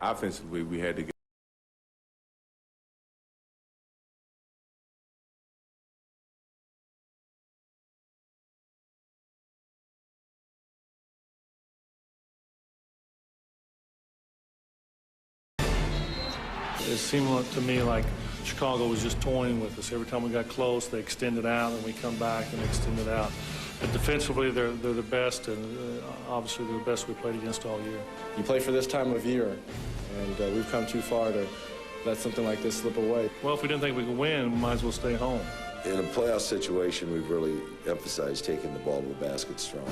Offensively, we had to get It seemed to me like Chicago was just toying with us. Every time we got close, they extended out, and we come back and extend it out. But defensively, they're the best, and obviously they're the best we played against all year. You play for this time of year, and we've come too far to let something like this slip away. Well, if we didn't think we could win, we might as well stay home. In a playoff situation, we've really emphasized taking the ball to the basket strong.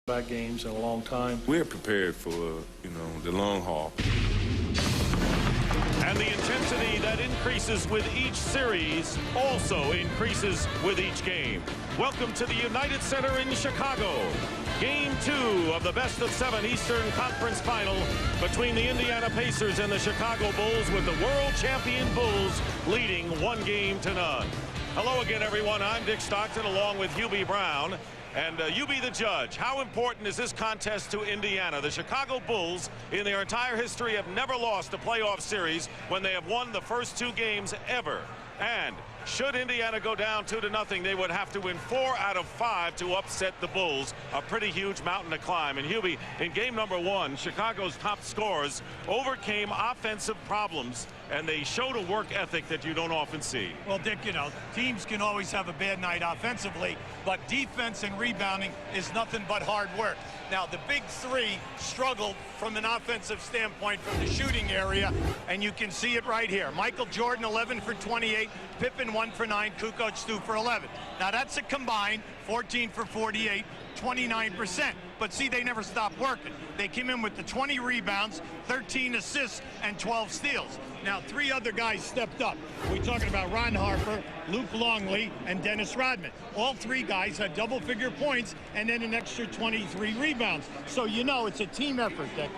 Back games in a long time. We're prepared for, the long haul. And the intensity that increases with each series also increases with each game. Welcome to the United Center in Chicago. Game 2 of the best-of-7 Eastern Conference Final between the Indiana Pacers and the Chicago Bulls, with the world champion Bulls leading 1-0. Hello again, everyone. I'm Dick Stockton along with Hubie Brown. And you be the judge. How important is this contest to Indiana? The Chicago Bulls, in their entire history, have never lost a playoff series when they have won the first 2 games ever. And should Indiana go down 2-0, they would have to win 4 out of 5 to upset the Bulls. A pretty huge mountain to climb. And Hubie, in game number 1, Chicago's top scorers overcame offensive problems, and they showed a work ethic that you don't often see. Well, Dick, teams can always have a bad night offensively, but defense and rebounding is nothing but hard work. Now, the big 3 struggled from an offensive standpoint from the shooting area, and you can see it right here. Michael Jordan, 11 for 28, Pippen, 1 for 9, Kukoc, 2 for 11. Now, that's a combined 14 for 48, 29%. But see, they never stopped working. They came in with the 20 rebounds, 13 assists, and 12 steals. Now, 3 other guys stepped up. We're talking about Ron Harper, Luke Longley, and Dennis Rodman. All 3 guys had double-figure points and then an extra 23 rebounds. So it's a team effort, Dick.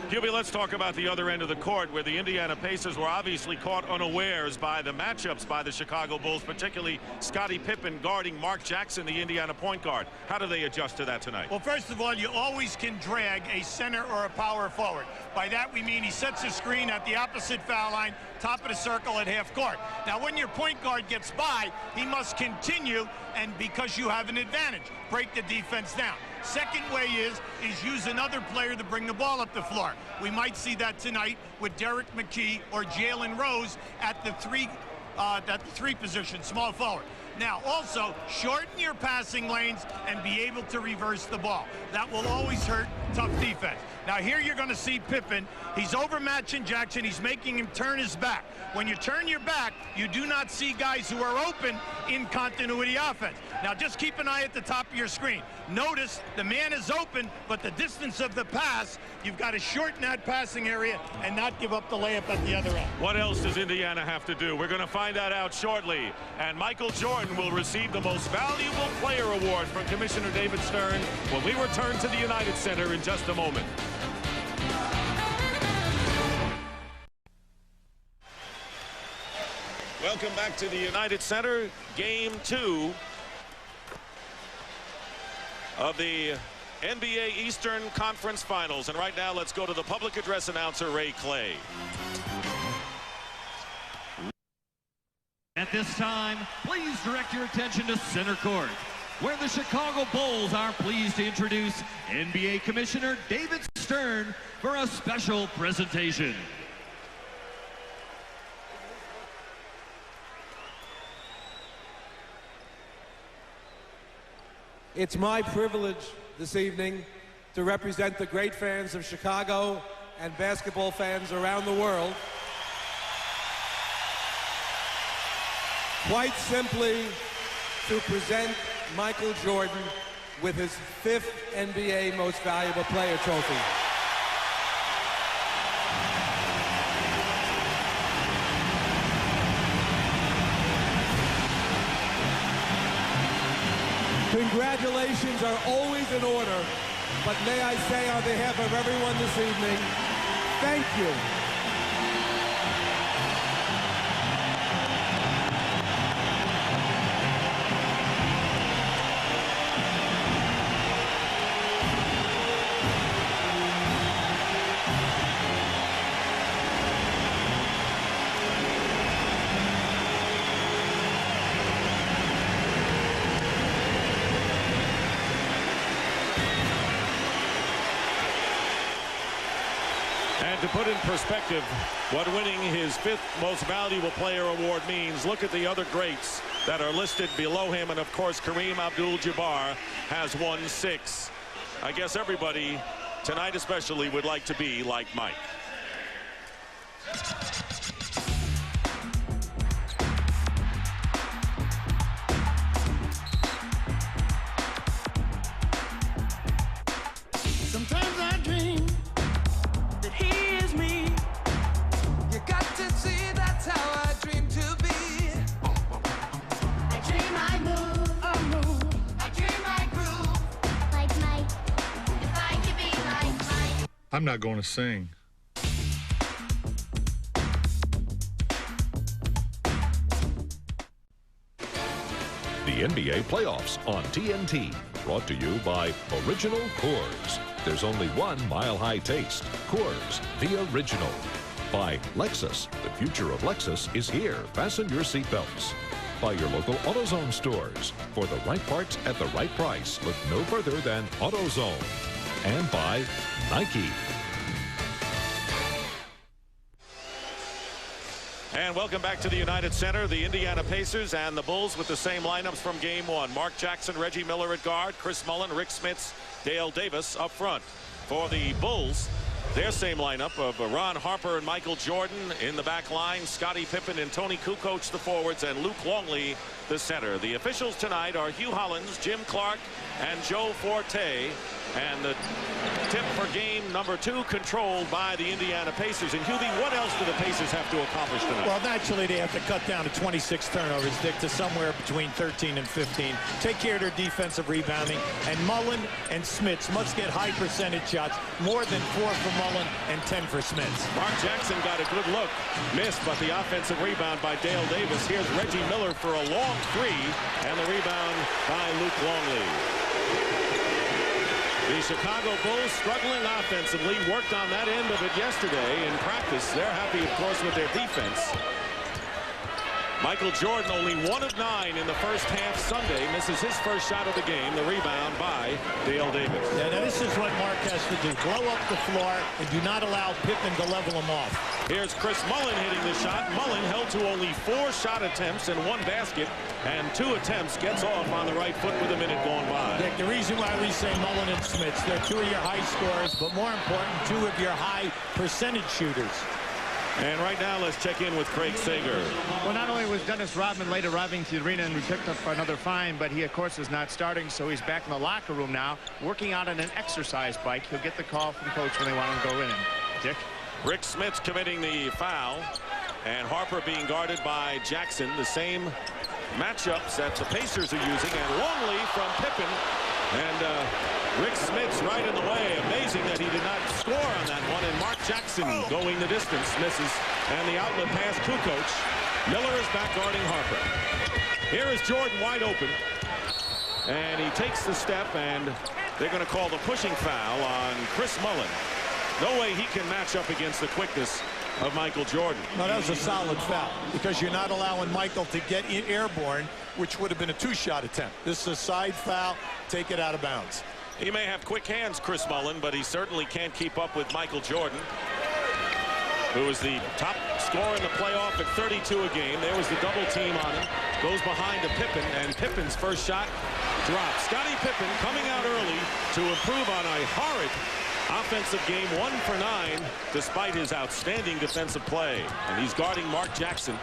Hubie, let's talk about the other end of the court, where the Indiana Pacers were obviously caught unawares by the matchups by the Chicago Bulls, particularly Scottie Pippen guarding Mark Jackson, the Indiana point guard. How do they adjust to that tonight? Well, first of all, you always can drag a center or a power forward. By that we mean he sets a screen at the opposite foul line, top of the circle at half court. Now, when your point guard gets by, he must continue, and because you have an advantage, break the defense down. Second way is use another player to bring the ball up the floor. We might see that tonight with Derek McKee or Jalen Rose at the 3 position, small forward. Now, also, shorten your passing lanes and be able to reverse the ball. That will always hurt tough defense. Now, here you're going to see Pippen. He's overmatching Jackson. He's making him turn his back. When you turn your back, you do not see guys who are open in continuity offense. Now, just keep an eye at the top of your screen. Notice the man is open, but the distance of the pass, you've got to shorten that passing area and not give up the layup at the other end. What else does Indiana have to do? We're going to find that out shortly. And Michael Jordan will receive the Most Valuable Player Award from Commissioner David Stern when we return to the United Center in just a moment. Welcome back to the United Center. Game 2 of the NBA Eastern Conference Finals. And right now, let's go to the public address announcer, Ray Clay. At this time, please direct your attention to center court, where the Chicago Bulls are pleased to introduce NBA Commissioner David Stern for a special presentation. It's my privilege this evening to represent the great fans of Chicago and basketball fans around the world. Quite simply, to present Michael Jordan with his 5th NBA Most Valuable Player trophy. Congratulations are always in order, but may I say on behalf of everyone this evening, thank you. And to put in perspective what winning his 5th most valuable player award means, look at the other greats that are listed below him. And of course, Kareem Abdul-Jabbar has won 6. I guess everybody tonight especially would like to be like Mike. Sometimes I dream that he is me. You got to see that's how I dream to be. I dream I move, I dream I groove like Mike. If I could be like Mike. I'm not going to sing. The NBA playoffs on TNT, brought to you by Original Coors. There's only one mile-high taste. Coors, the original. By Lexus. The future of Lexus is here. Fasten your seatbelts. By your local AutoZone stores. For the right parts at the right price, look no further than AutoZone. And by Nike. And welcome back to the United Center. The Indiana Pacers and the Bulls with the same lineups from game 1. Mark Jackson, Reggie Miller at guard, Chris Mullin, Rick Smits, Dale Davis up front. For the Bulls, their same lineup of Ron Harper and Michael Jordan in the back line, Scottie Pippen and Tony Kukoc the forwards, and Luke Longley the center. The officials tonight are Hugh Hollins, Jim Clark, and Joe Forte. And the tip for game number 2 controlled by the Indiana Pacers. And Hubie, what else do the Pacers have to accomplish tonight? Well, naturally, they have to cut down to 26 turnovers, Dick, to somewhere between 13 and 15. Take care of their defensive rebounding. And Mullin and Smits must get high percentage shots, more than 4 for Mullin and 10 for Smits. Mark Jackson got a good look. Missed, but the offensive rebound by Dale Davis. Here's Reggie Miller for a long 3, and the rebound by Luke Longley. The Chicago Bulls struggling offensively, worked on that end of it yesterday in practice. They're happy, of course, with their defense. Michael Jordan, only 1 of 9 in the first half Sunday, misses his first shot of the game. The rebound by Dale Davis. Yeah, now this is what Mark has to do. Blow up the floor and do not allow Pippen to level him off. Here's Chris Mullin hitting the shot. Mullin held to only 4 shot attempts and 1 basket, and 2 attempts, gets off on the right foot with a minute going by. Dick, the reason why we say Mullin and Smits, they're 2 of your high scorers, but more important, 2 of your high percentage shooters. And right now, let's check in with Craig Sager. Well, not only was Dennis Rodman late arriving to the arena and we picked up another fine, but he, of course, is not starting, so he's back in the locker room now, working out on an exercise bike. He'll get the call from coach when they want him to go in. Dick? Rick Smits committing the foul, and Harper being guarded by Jackson. The same matchups that the Pacers are using, and Longley from Pippen, and Rick Smits right in the way. Amazing that he did not score on that one, and Mark Jackson going the distance, misses, and the outlet pass Kukoc. Miller is back guarding Harper. Here is Jordan wide open, and he takes the step, and they're going to call the pushing foul on Chris Mullin. No way he can match up against the quickness of Michael Jordan. No, that was a solid foul because you're not allowing Michael to get airborne, which would have been a 2-shot attempt. This is a side foul. Take it out of bounds. He may have quick hands, Chris Mullin, but he certainly can't keep up with Michael Jordan, who is the top scorer in the playoff at 32 a game. There was the double team on him. Goes behind to Pippen, and Pippen's first shot drops. Scottie Pippen coming out early to improve on a horrid offensive game, 1 for 9, despite his outstanding defensive play. And he's guarding Mark Jackson,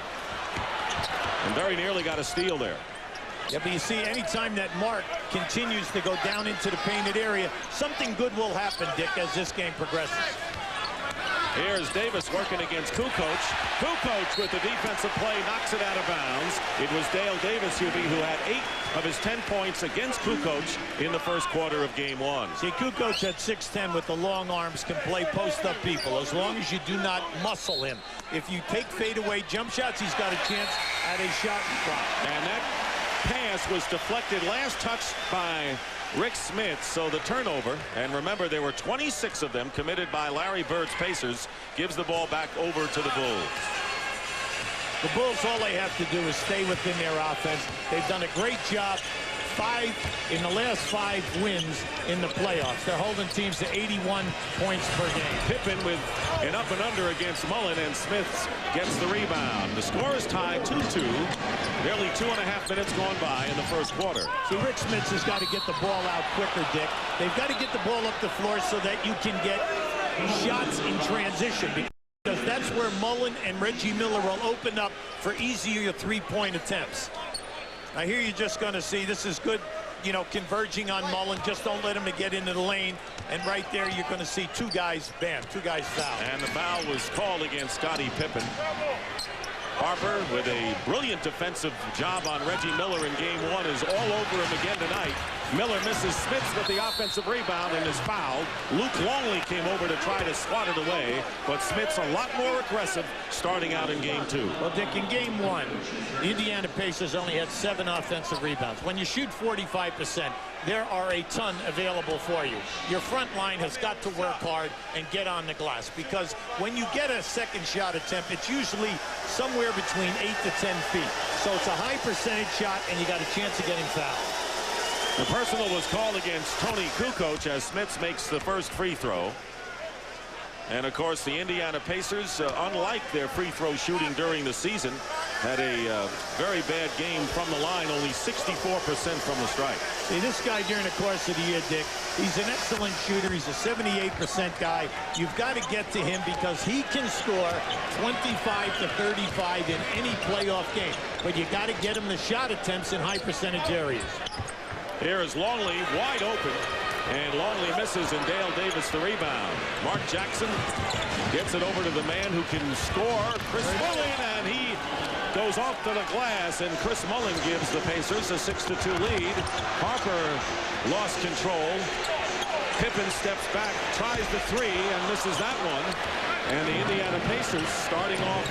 and very nearly got a steal there. Yeah, but you see, anytime that Mark continues to go down into the painted area, something good will happen, Dick, as this game progresses. Here's Davis working against Kukoc. Kukoc with the defensive play knocks it out of bounds. It was Dale Davis, who had 8 of his 10 points against Kukoc in the first quarter of game 1. See, Kukoc at 6'10" with the long arms can play post-up people as long as you do not muscle him. If you take fadeaway jump shots, he's got a chance at a shot clock. And that pass was deflected, last touched by Rick Smits, so the turnover, and remember there were 26 of them committed by Larry Bird's Pacers, gives the ball back over to the Bulls. The Bulls, all they have to do is stay within their offense. They've done a great job in the last 5 wins in the playoffs. They're holding teams to 81 points per game. Pippen with an up and under against Mullen, and Smith gets the rebound. The score is tied 2-2. Nearly 2.5 minutes gone by in the first quarter. See, Rick Smits has got to get the ball out quicker, Dick. They've got to get the ball up the floor so that you can get shots in transition, because that's where Mullen and Reggie Miller will open up for easier three-point attempts. Now here you're just going to see this is good, you know, converging on Mullen. Just don't let him to get into the lane. And right there you're going to see two guys foul. And the foul was called against Scottie Pippen. Harper with a brilliant defensive job on Reggie Miller in game 1 is all over him again tonight. Miller misses Smits with the offensive rebound and is fouled. Luke Longley came over to try to swat it away, but Smits a lot more aggressive starting out in game 2. Well, Dick, in game 1, the Indiana Pacers only had 7 offensive rebounds. When you shoot 45%, there are a ton available for you. Your front line has got to work hard and get on the glass, because when you get a second shot attempt, it's usually somewhere between 8 to 10 feet. So it's a high percentage shot, and you got a chance of getting fouled. The personal was called against Tony Kukoc as Smits makes the first free throw. And of course the Indiana Pacers, unlike their free throw shooting during the season, had a very bad game from the line, only 64% from the stripe. See, this guy during the course of the year, Dick, he's an excellent shooter. He's a 78% guy. You've got to get to him because he can score 25 to 35 in any playoff game. But you got to get him the shot attempts in high percentage areas. Here is Longley wide open, and Longley misses, and Dale Davis the rebound. Mark Jackson gets it over to the man who can score, Chris Mullen, and he goes off to the glass, and Chris Mullen gives the Pacers a 6-2 lead. Harper lost control. Pippen steps back, tries the 3, and misses that one. And the Indiana Pacers starting off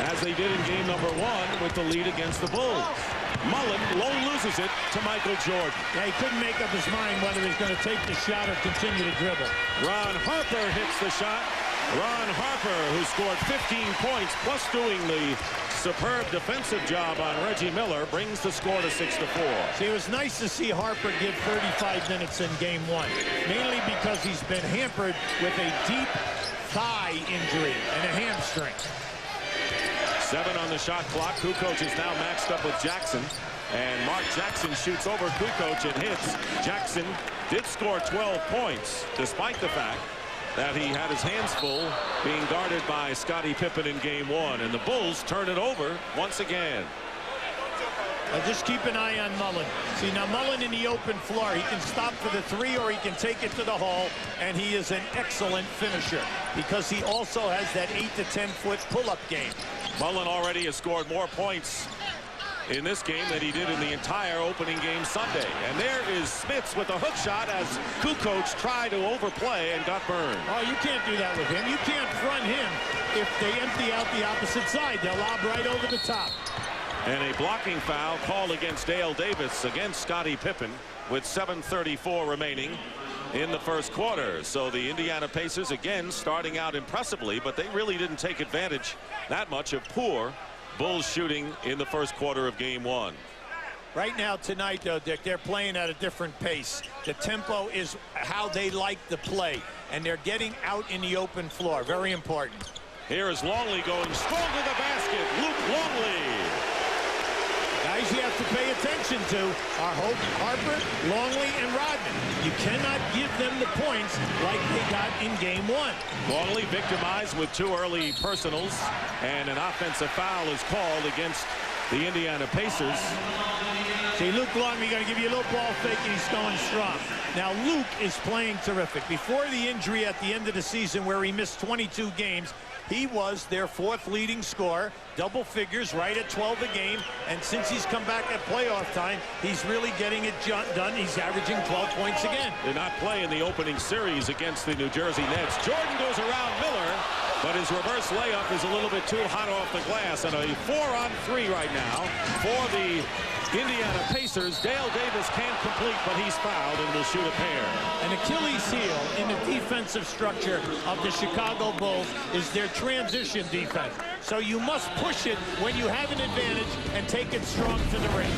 as they did in game number 1 with the lead against the Bulls. Mullen loses it to Michael Jordan. Yeah, he couldn't make up his mind whether he's going to take the shot or continue to dribble. Ron Harper hits the shot. Ron Harper, who scored 15 points, plus doing the superb defensive job on Reggie Miller, brings the score to 6-4. See, it was nice to see Harper give 35 minutes in game 1, mainly because he's been hampered with a deep thigh injury and a hamstring. 7 on the shot clock. Kukoc is now matched up with Jackson, and Mark Jackson shoots over Kukoc and hits. Jackson did score 12 points, despite the fact that he had his hands full being guarded by Scottie Pippen in game 1, and the Bulls turn it over once again. Just keep an eye on Mullen. See, now Mullen in the open floor, he can stop for the 3 or he can take it to the hole, and he is an excellent finisher because he also has that 8 to 10 foot pull-up game. Mullen already has scored more points in this game than he did in the entire opening game Sunday. And there is Smits with a hook shot as Kukoc tried to overplay and got burned. Oh, you can't do that with him. You can't front him if they empty out the opposite side. They'll lob right over the top. And a blocking foul called against Dale Davis against Scottie Pippen with 7:34 remaining in the first quarter. So the Indiana Pacers again starting out impressively, but they really didn't take advantage that much of poor Bulls shooting in the first quarter of game 1. Right now tonight, though, Dick, they're playing at a different pace. The tempo is how they like to play, and they're getting out in the open floor. Very important. Here is Longley going strong to the basket. Luke Longley. Guys you have to pay attention to are Harper, Longley, and Rodman. You cannot give them the points like they got in game 1. Longley victimized with 2 early personals, and an offensive foul is called against the Indiana Pacers. See, Luke Longley going to give you a little ball fake, and he's going strong. Now, Luke is playing terrific. Before the injury at the end of the season where he missed 22 games, he was their 4th leading scorer, double figures, right at 12 a game. And since he's come back at playoff time, he's really getting it done. He's averaging 12 points again. Did not play in the opening series against the New Jersey Nets. Jordan goes around Miller, but his reverse layup is a little bit too hot off the glass. And a 4-on-3 right now for the Indiana Pacers. Dale Davis can't complete, but he's fouled and will shoot a pair. An Achilles heel in the defensive structure of the Chicago Bulls is their transition defense. So you must push it when you have an advantage and take it strong to the ring.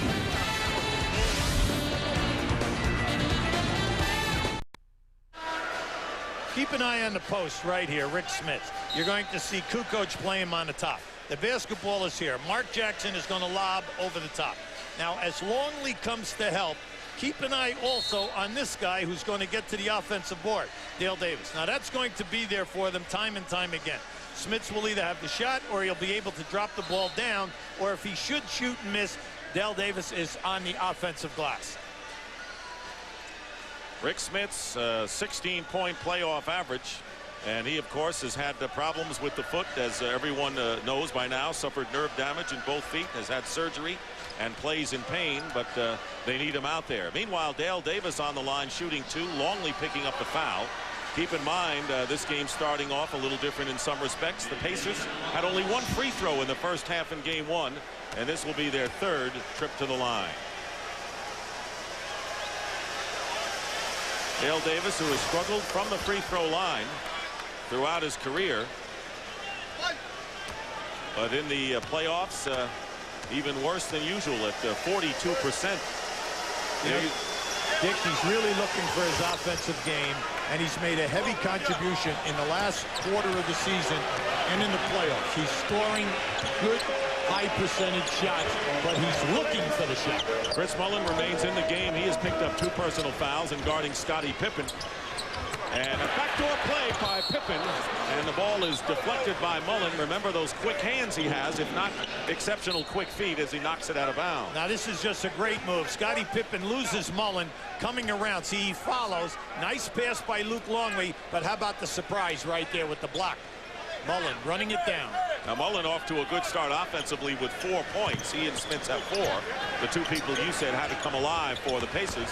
Keep an eye on the post right here, Rick Smith. You're going to see Kukoc play him on the top. The basketball is here. Mark Jackson is going to lob over the top. Now, as Longley comes to help, keep an eye also on this guy who's going to get to the offensive board, Dale Davis. Now, that's going to be there for them time and time again. Smits will either have the shot or he'll be able to drop the ball down, or if he should shoot and miss, Dale Davis is on the offensive glass. Rick Smith's 16-point playoff average, and he, of course, has had problems with the foot, as everyone knows by now. Suffered nerve damage in both feet, has had surgery, and plays in pain, but they need him out there. Meanwhile, Dale Davis on the line shooting 2, Longley picking up the foul. Keep in mind, this game starting off a little different in some respects. The Pacers had only 1 free throw in the first half in game 1, and this will be their 3rd trip to the line. Dale Davis, who has struggled from the free throw line throughout his career, but in the playoffs, even worse than usual at 42%. Dick, he's really looking for his offensive game, and he's made a heavy contribution in the last quarter of the season and in the playoffs. He's scoring good, high percentage shots, but he's looking for the shot. Chris Mullin remains in the game. He has picked up 2 personal fouls in guarding Scottie Pippen. And a backdoor play by Pippen, and the ball is deflected by Mullin. Remember those quick hands he has, if not exceptional quick feet, as he knocks it out of bounds. Now this is just a great move. Scottie Pippen loses Mullin, coming around. See, he follows. Nice pass by Luke Longley, but how about the surprise right there with the block? Mullin running it down. Now Mullin off to a good start offensively with 4 points. He and Smits have 4. The 2 people you said had to come alive for the Pacers.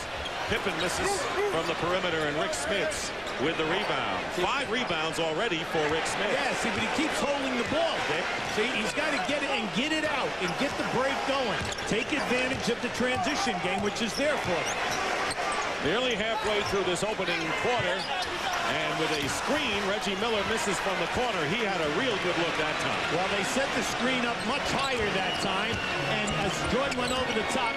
Pippen misses from the perimeter, and Rick Smits with the rebound. 5 rebounds already for Rick Smith. Yeah, see, but he keeps holding the ball, Dick. See, he's got to get it and get it out and get the break going. Take advantage of the transition game, which is there for them. Nearly halfway through this opening quarter, and with a screen, Reggie Miller misses from the corner. He had a real good look that time. Well, they set the screen up much higher that time, and as Jordan went over the top,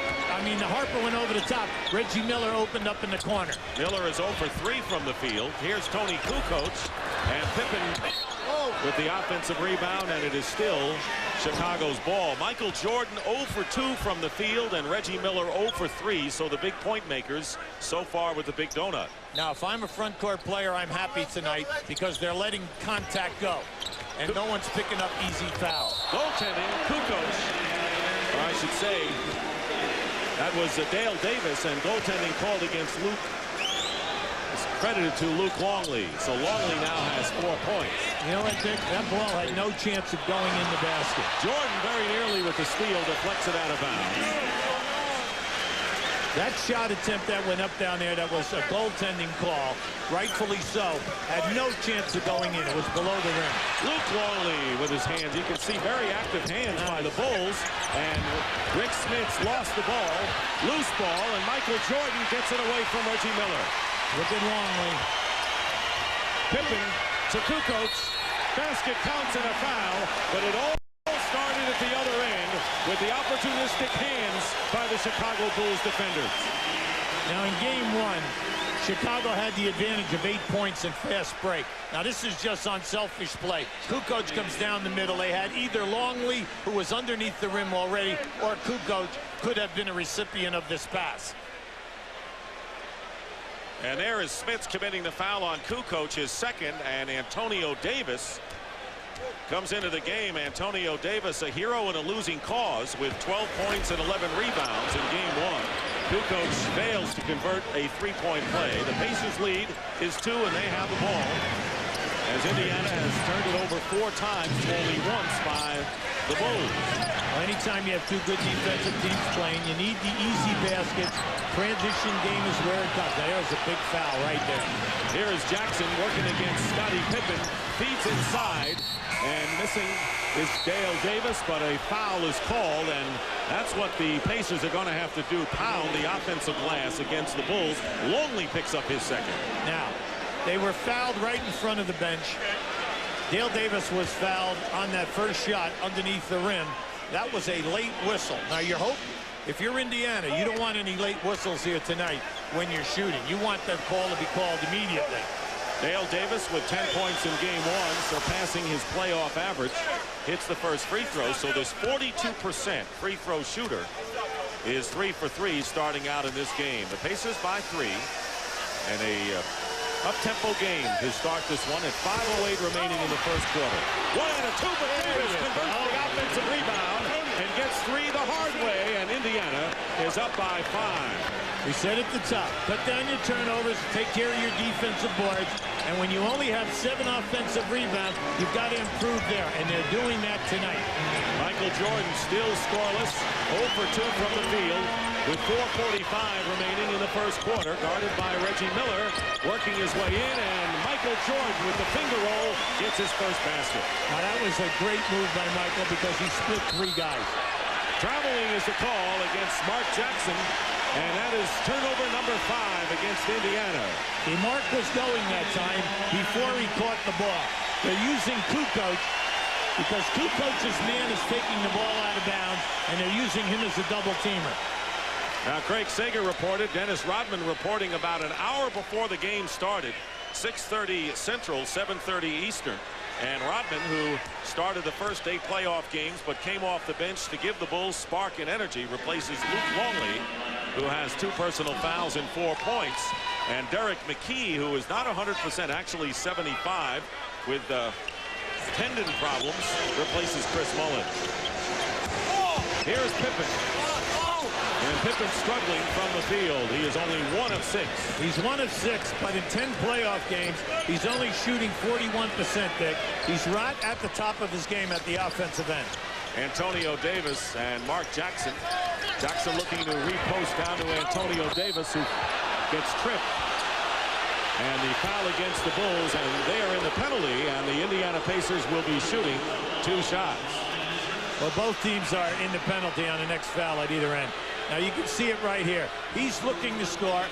Harper went over the top, Reggie Miller opened up in the corner. Miller is 0 for 3 from the field. Here's Tony Kukoc, and Pippen with the offensive rebound, and it is still Chicago's ball. Michael Jordan 0 for 2 from the field, and Reggie Miller 0 for 3, so the big point makers so far with the big donut. Now, if I'm a front court player, I'm happy tonight because they're letting contact go, and no one's picking up easy fouls. Goaltending, Kukoc, or I should say, that was Dale Davis, and goaltending called against Luke. It's credited to Luke Longley. So Longley now has 4 points. You know what, Dick? That ball had no chance of going in the basket. Jordan very nearly with the steal, deflects it out of bounds. That shot attempt that went up down there, that was a goaltending call, rightfully so, had no chance of going in. It was below the rim. Luke Longley with his hands. You can see very active hands by the Bulls. And Rick Smits lost the ball. Loose ball, and Michael Jordan gets it away from Reggie Miller. Look at Longley. Pippen to Kukoc. Basket counts and a foul, but it all started at the other end with the opportunistic hands by the Chicago Bulls defenders. Now in game 1, Chicago had the advantage of 8 points and fast break. Now this is just unselfish play. Kukoc comes down the middle. They had either Longley, who was underneath the rim already, or Kukoc could have been a recipient of this pass. And there is Smits committing the foul on Kukoc, his second, and Antonio Davis comes into the game. Antonio Davis, a hero in a losing cause, with 12 points and 11 rebounds in game 1. Kukoc fails to convert a 3-point play. The Pacers lead is 2, and they have the ball, as Indiana has turned it over 4 times to only once by the Bulls. Well, anytime you have 2 good defensive teams playing, you need the easy baskets. Transition game is where it comes. Now, there's a big foul right there. Here is Jackson working against Scottie Pippen. Feeds inside, and missing is Dale Davis, but a foul is called, and that's what the Pacers are going to have to do, pound the offensive glass against the Bulls. Longley picks up his second. Now, they were fouled right in front of the bench. Dale Davis was fouled on that first shot underneath the rim. That was a late whistle. Now, your hope, if you're Indiana, you don't want any late whistles here tonight when you're shooting. You want that call to be called immediately. Dale Davis with 10 points in game 1, surpassing his playoff average. Hits the first free throw, so this 42% free throw shooter is 3 for 3 starting out in this game. The Pacers by 3, and a up-tempo game to start this one at 5:08 remaining in the first quarter. 1 and a 2, but Davis converts the offensive rebound and gets 3 the hard way, and Indiana is up by 5. We said at the top, cut down your turnovers, take care of your defensive boards, and when you only have 7 offensive rebounds, you've got to improve there, and they're doing that tonight. Michael Jordan still scoreless, 0 for 2 from the field, with 4:45 remaining in the first quarter, guarded by Reggie Miller, working his way in, and Michael Jordan with the finger roll gets his first basket. Now that was a great move by Michael because he split 3 guys. Traveling is the call against Mark Jackson, and that is turnover number 5 against Indiana. Mark was going that time before he caught the ball. They're using Kukoc because Kukoc's man is taking the ball out of bounds, and they're using him as a double teamer. Now Craig Sager reported, Dennis Rodman reporting about an hour before the game started, 6:30 Central, 7:30 Eastern. And Rodman, who started the first 8 playoff games but came off the bench to give the Bulls spark and energy, replaces Luke Longley, who has 2 personal fouls and 4 points. And Derek McKee, who is not 100%, actually 75, with tendon problems, replaces Chris Mullin. Here's Pippen. And Pippen struggling from the field. He is only 1 of 6. He's 1 of 6, but in 10 playoff games, he's only shooting 41%, Dick. He's right at the top of his game at the offensive end. Antonio Davis and Mark Jackson. Jackson looking to repost down to Antonio Davis, who gets tripped. And the foul against the Bulls, and they are in the penalty, and the Indiana Pacers will be shooting 2 shots. Well, both teams are in the penalty on the next foul at either end. Now you can see it right here. He's looking to score.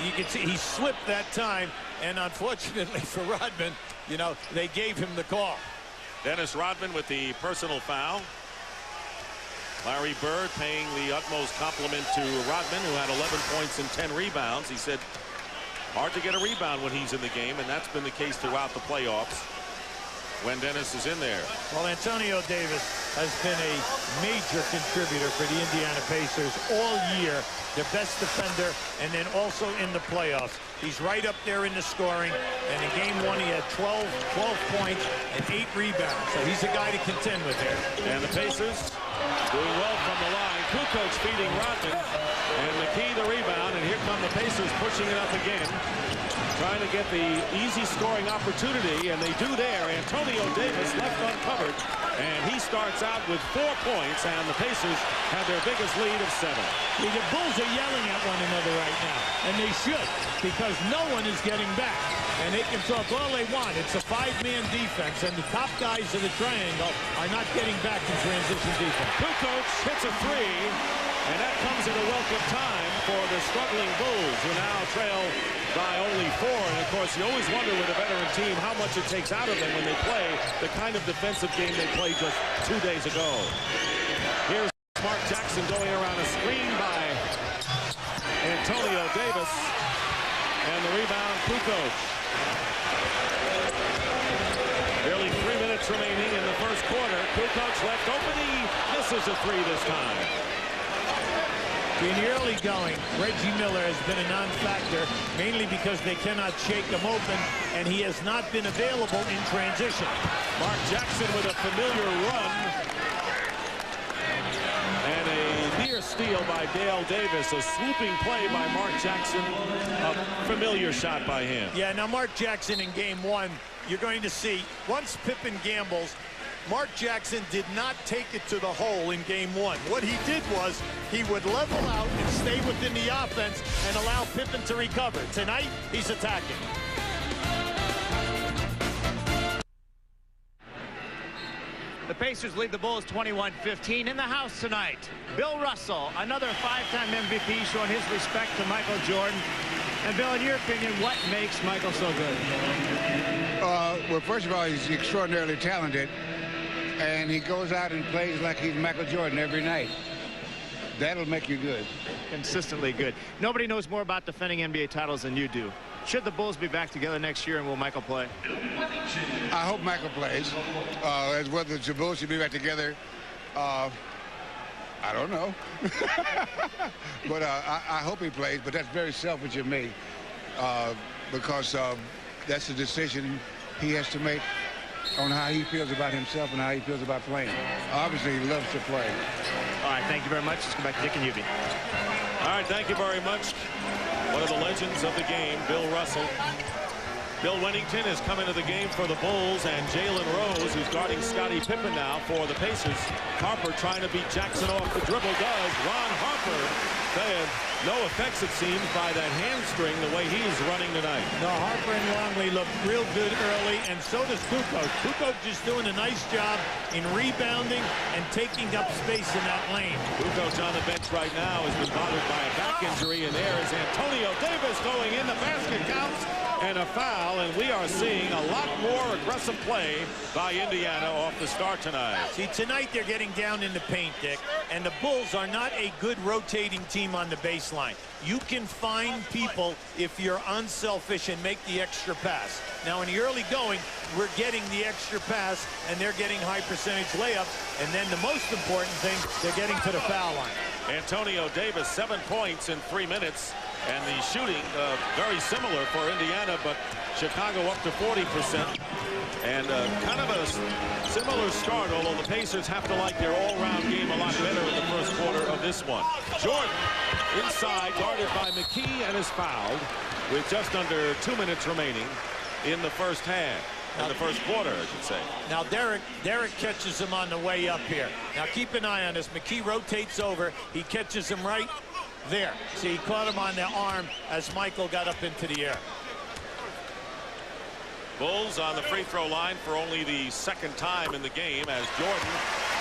You can see he slipped that time, and unfortunately for Rodman, you know, they gave him the call. Dennis Rodman with the personal foul. Larry Bird paying the utmost compliment to Rodman, who had 11 points and 10 rebounds. He said hard to get a rebound when he's in the game, and that's been the case throughout the playoffs when Dennis is in there. Well, Antonio Davis has been a major contributor for the Indiana Pacers all year. Their best defender, and then also in the playoffs. He's right up there in the scoring, and in game 1 he had 12 points and 8 rebounds. So he's a guy to contend with here. And the Pacers doing well from the line. Kukoc feeding Rodman, and McKee the rebound, and here come the Pacers pushing it up again, trying to get the easy scoring opportunity, and they do there. Antonio Davis left uncovered, and he starts out with 4 points, and the Pacers have their biggest lead of 7. The Bulls are yelling at one another right now, and they should, because no one is getting back. And they can talk all they want. It's a 5-man defense, and the top guys of the triangle are not getting back in transition defense. Kukoc hits a 3, and that comes at a welcome time for the struggling Bulls, who now trail by only 4. And of course, you always wonder with a veteran team how much it takes out of them when they play the kind of defensive game they played just 2 days ago. Here's Mark Jackson going around a screen by Antonio Davis, and the rebound, Kukoc. Barely 3 minutes remaining in the first quarter. Kukoc left open. He misses a 3 this time. In the early going, Reggie Miller has been a non-factor, mainly because they cannot shake him open, and he has not been available in transition. Mark Jackson with a familiar run. And a near steal by Dale Davis. A swooping play by Mark Jackson. A familiar shot by him. Yeah, now Mark Jackson in game 1, you're going to see, once Pippen gambles, Mark Jackson did not take it to the hole in game 1. What he did was he would level out and stay within the offense and allow Pippen to recover. Tonight, he's attacking. The Pacers lead the Bulls 21-15 in the house tonight. Bill Russell, another 5-time MVP, showing his respect to Michael Jordan. And Bill, in your opinion, what makes Michael so good? Well, first of all, he's extraordinarily talented, and he goes out and plays like he's Michael Jordan every night. That'll make you good. Consistently good. Nobody knows more about defending NBA titles than you do. Should the Bulls be back together next year, and will Michael play? I hope Michael plays. As whether the Bulls should be back together, I don't know. But I hope he plays, but that's very selfish of me because that's a decision he has to make on how he feels about himself and how he feels about playing. Obviously, he loves to play. All right, thank you very much. Let's go back to Dick and Hubie. All right, thank you very much. One of the legends of the game, Bill Russell. Bill Wennington has come into the game for the Bulls, and Jalen Rose, who's guarding Scottie Pippen now for the Pacers. Harper trying to beat Jackson off the dribble does. Ron Harper, no effects, it seems, by that hamstring the way he is running tonight. No, Harper and Longley look real good early, and so does Kukoc. Kukoc just doing a nice job in rebounding and taking up space in that lane. Kukoc on the bench right now has been bothered by a back injury, and there is Antonio Davis going in. The basket counts and a foul, and we are seeing a lot more aggressive play by Indiana off the start tonight. See, tonight they're getting down in the paint, Dick, and the Bulls are not a good rotating team on the baseline. You can find people if you're unselfish and make the extra pass. Now, in the early going, we're getting the extra pass, and they're getting high percentage layups, and then the most important thing, they're getting to the foul line. Antonio Davis, 7 points in 3 minutes. And the shooting very similar for Indiana, but Chicago up to 40%. And kind of a similar start, although the Pacers have to like their all-round game a lot better in the first quarter of this one. Jordan inside, guarded by McKee, and is fouled with just under 2 minutes remaining in the first half. In the first quarter, I should say. Now Derek catches him on the way up here. Now keep an eye on this. McKee rotates over. He catches him right there. See, he caught him on the arm as Michael got up into the air. Bulls on the free throw line for only the second time in the game as Jordan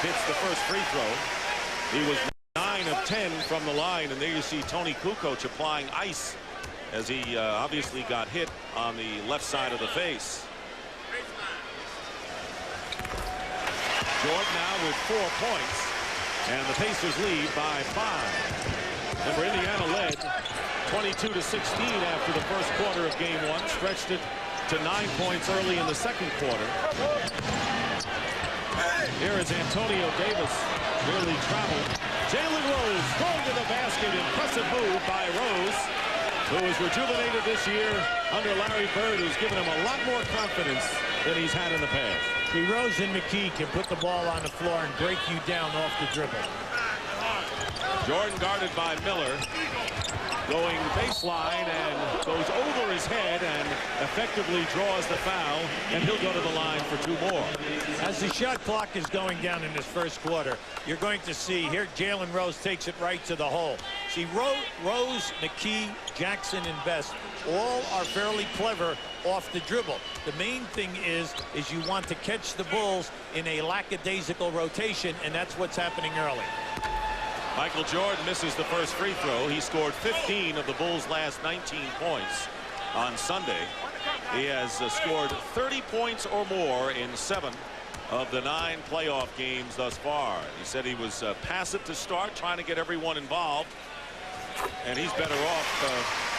hits the first free throw. He was 9 of 10 from the line, and there you see Tony Kukoc applying ice as he obviously got hit on the left side of the face. Jordan now with 4 points, and the Pacers lead by 5. Remember, Indiana led 22-16 after the first quarter of game 1, stretched it to 9 points early in the second quarter. Here is Antonio Davis, really traveled. Jalen Rose going to the basket. Impressive move by Rose, who was rejuvenated this year under Larry Bird, who's given him a lot more confidence than he's had in the past. See, Rose and McKee can put the ball on the floor and break you down off the dribble. Jordan guarded by Miller, going baseline and goes over his head and effectively draws the foul, and he'll go to the line for 2 more. As the shot clock is going down in this first quarter, you're going to see here Jalen Rose takes it right to the hole. See, Rose, McKee, Jackson, and Best all are fairly clever off the dribble. The main thing is you want to catch the Bulls in a lackadaisical rotation, and that's what's happening early. Michael Jordan misses the first free throw. He scored 15 of the Bulls' last 19 points on Sunday. He has scored 30 points or more in 7 of the 9 playoff games thus far. He said he was passive to start, trying to get everyone involved. And he's better off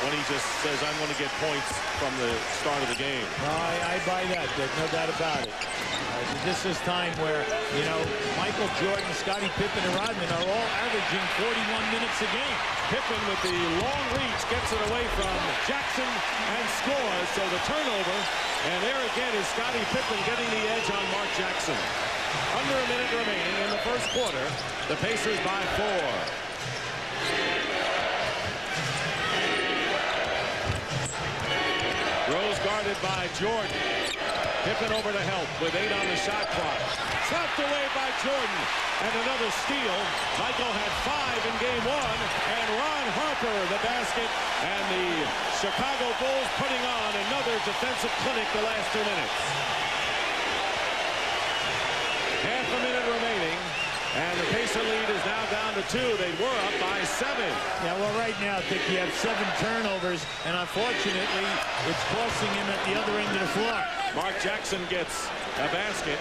when he just says, I'm going to get points from the start of the game. I buy that, Dick. No doubt about it. This is time where, you know, Michael Jordan, Scottie Pippen, and Rodman are all averaging 41 minutes a game. Pippen with the long reach gets it away from Jackson and scores. So the turnover, and there again is Scottie Pippen getting the edge on Mark Jackson. Under a minute remaining in the first quarter, the Pacers by 4. Rose guarded by Jordan. Pippen over to help with 8 on the shot clock. Slapped away by Jordan. And another steal. Michael had 5 in game 1. And Ron Harper the basket. And the Chicago Bulls putting on another defensive clinic the last 2 minutes. Half a minute remaining. And the Pacer lead is now down to 2. They were up by 7. Yeah, well, right now, Dick, you have 7 turnovers, and unfortunately, it's costing him at the other end of the floor. Mark Jackson gets a basket.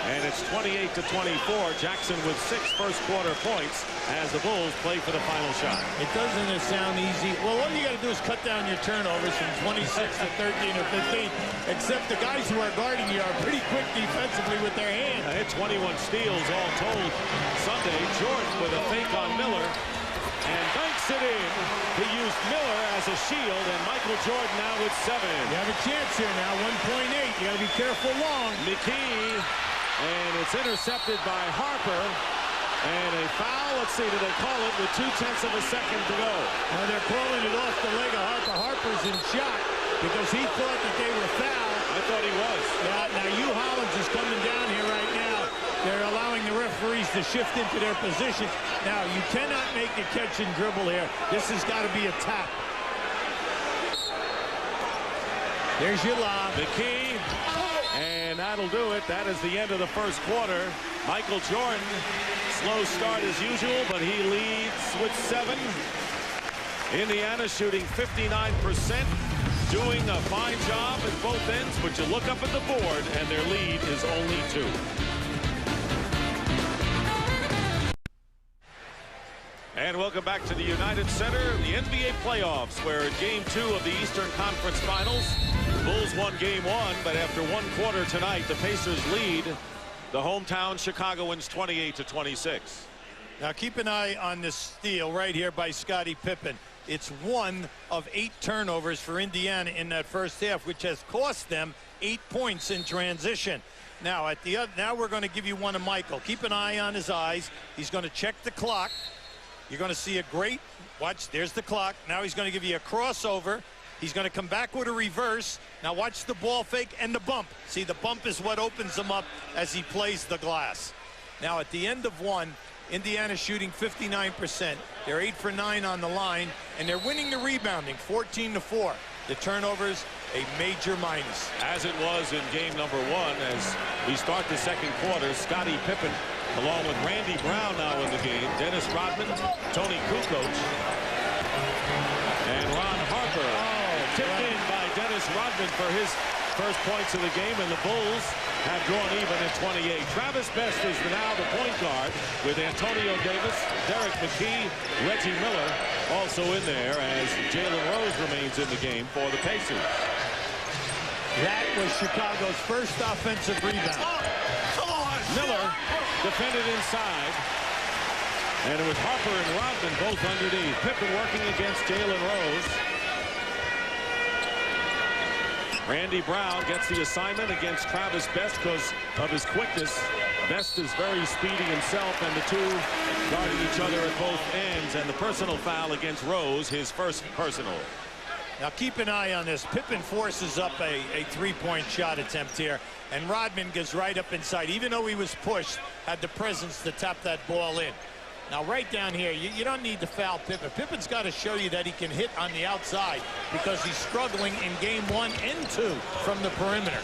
And it's 28-24. Jackson with 6 first-quarter points as the Bulls play for the final shot. It doesn't sound easy. Well, all you got to do is cut down your turnovers from 26 to 13 or 15, except the guys who are guarding you are pretty quick defensively with their hands. Hit 21 steals all told Sunday. Jordan with a fake on Miller and banks it in. He used Miller as a shield, and Michael Jordan now with 7. You have a chance here now, 1.8. You got to be careful long. McKee, and it's intercepted by Harper. And a foul, let's see, do they call it with 0.2 of a second to go? Now they're calling it off the leg of Harper. Harper's in shock because he thought that they were fouled. I thought he was. Now Hugh Hollins is coming down here right now. They're allowing the referees to shift into their positions. Now, you cannot make a catch and dribble here. This has got to be a tap. There's your lob. McKee, and that'll do it. That is the end of the first quarter. Michael Jordan, slow start as usual, but he leads with 7. Indiana shooting 59%, doing a fine job at both ends, but you look up at the board, and their lead is only 2. And welcome back to the United Center, the NBA playoffs, where in Game 2 of the Eastern Conference Finals, the Bulls won Game 1, but after 1 quarter tonight, the Pacers lead. The hometown Chicagoans 28-26. Now keep an eye on this steal right here by Scottie Pippen. It's 1 of 8 turnovers for Indiana in that first half, which has cost them 8 points in transition. Now now we're going to give you one of Michael. Keep an eye on his eyes. He's going to check the clock. You're going to see a great, watch, there's the clock. Now he's going to give you a crossover. He's going to come back with a reverse. Now watch the ball fake and the bump. See, the bump is what opens him up as he plays the glass. Now at the end of 1, Indiana shooting 59%. They're 8 for 9 on the line, and they're winning the rebounding, 14-4. The turnovers, a major minus. As it was in game number 1, as we start the second quarter, Scottie Pippen, along with Randy Brown now in the game, Dennis Rodman, Tony Kukoc, and Ron Harper. Tipped in by Dennis Rodman for his first points of the game, and the Bulls have drawn even at 28. Travis Best is now the point guard with Antonio Davis, Derek McKee, Reggie Miller also in there as Jalen Rose remains in the game for the Pacers. That was Chicago's first offensive rebound. Miller defended inside, and it was Harper and Rodman both underneath. Pippen working against Jalen Rose. Randy Brown gets the assignment against Travis Best because of his quickness. Best is very speedy himself, and the two guarding each other at both ends. And the personal foul against Rose, his first personal. Now keep an eye on this. Pippen forces up a 3-point shot attempt here, and Rodman gets right up inside. Even though he was pushed, had the presence to tap that ball in. Now right down here, you don't need to foul Pippen. Pippen's got to show you that he can hit on the outside because he's struggling in game 1 and 2 from the perimeter.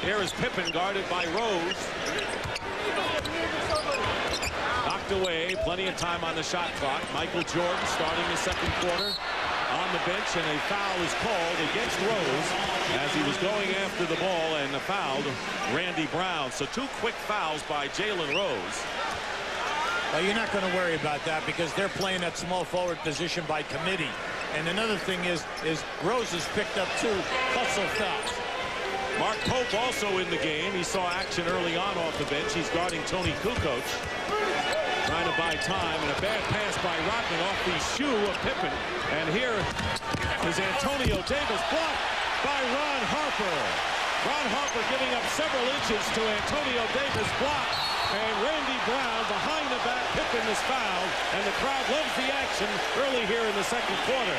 Here is Pippen guarded by Rose. Knocked away, plenty of time on the shot clock. Michael Jordan starting the second quarter on the bench, and a foul is called against Rose as he was going after the ball and fouled Randy Brown. So 2 quick fouls by Jalen Rose. Well, you're not going to worry about that because they're playing that small forward position by committee. And another thing is Rose has picked up 2 hustle fouls. Mark Pope also in the game. He saw action early on off the bench. He's guarding Tony Kukoc, trying to buy time, and a bad pass by Rodman off the shoe of Pippen. And here is Antonio Davis, blocked by Ron Harper. Ron Harper giving up several inches to Antonio Davis, blocked. And Randy Brown behind the back. Pippen is fouled, and the crowd loves the action early here in the second quarter.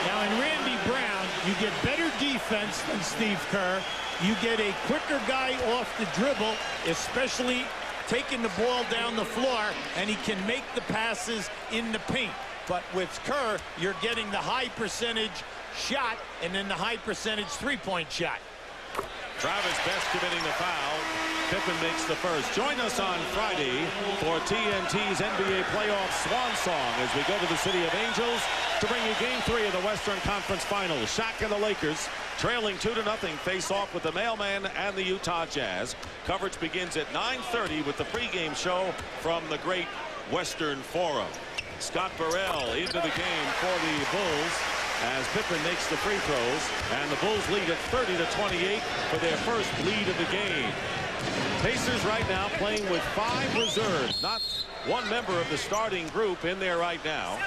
Now in Randy Brown, you get better defense than Steve Kerr. You get a quicker guy off the dribble, especially taking the ball down the floor, and he can make the passes in the paint. But with Kerr, you're getting the high percentage shot and then the high percentage 3-point shot. Travis Best committing the foul. Pippen makes the first. Join us on Friday for TNT's NBA playoff swan song as we go to the City of Angels to bring you Game 3 of the Western Conference Finals. Shaq and the Lakers, trailing 2-0, face off with the Mailman and the Utah Jazz. Coverage begins at 9:30 with the pregame show from the Great Western Forum. Scott Burrell into the game for the Bulls as Pippen makes the free throws, and the Bulls lead at 30-28 for their first lead of the game. Pacers right now playing with 5 reserves, not one member of the starting group in there right now,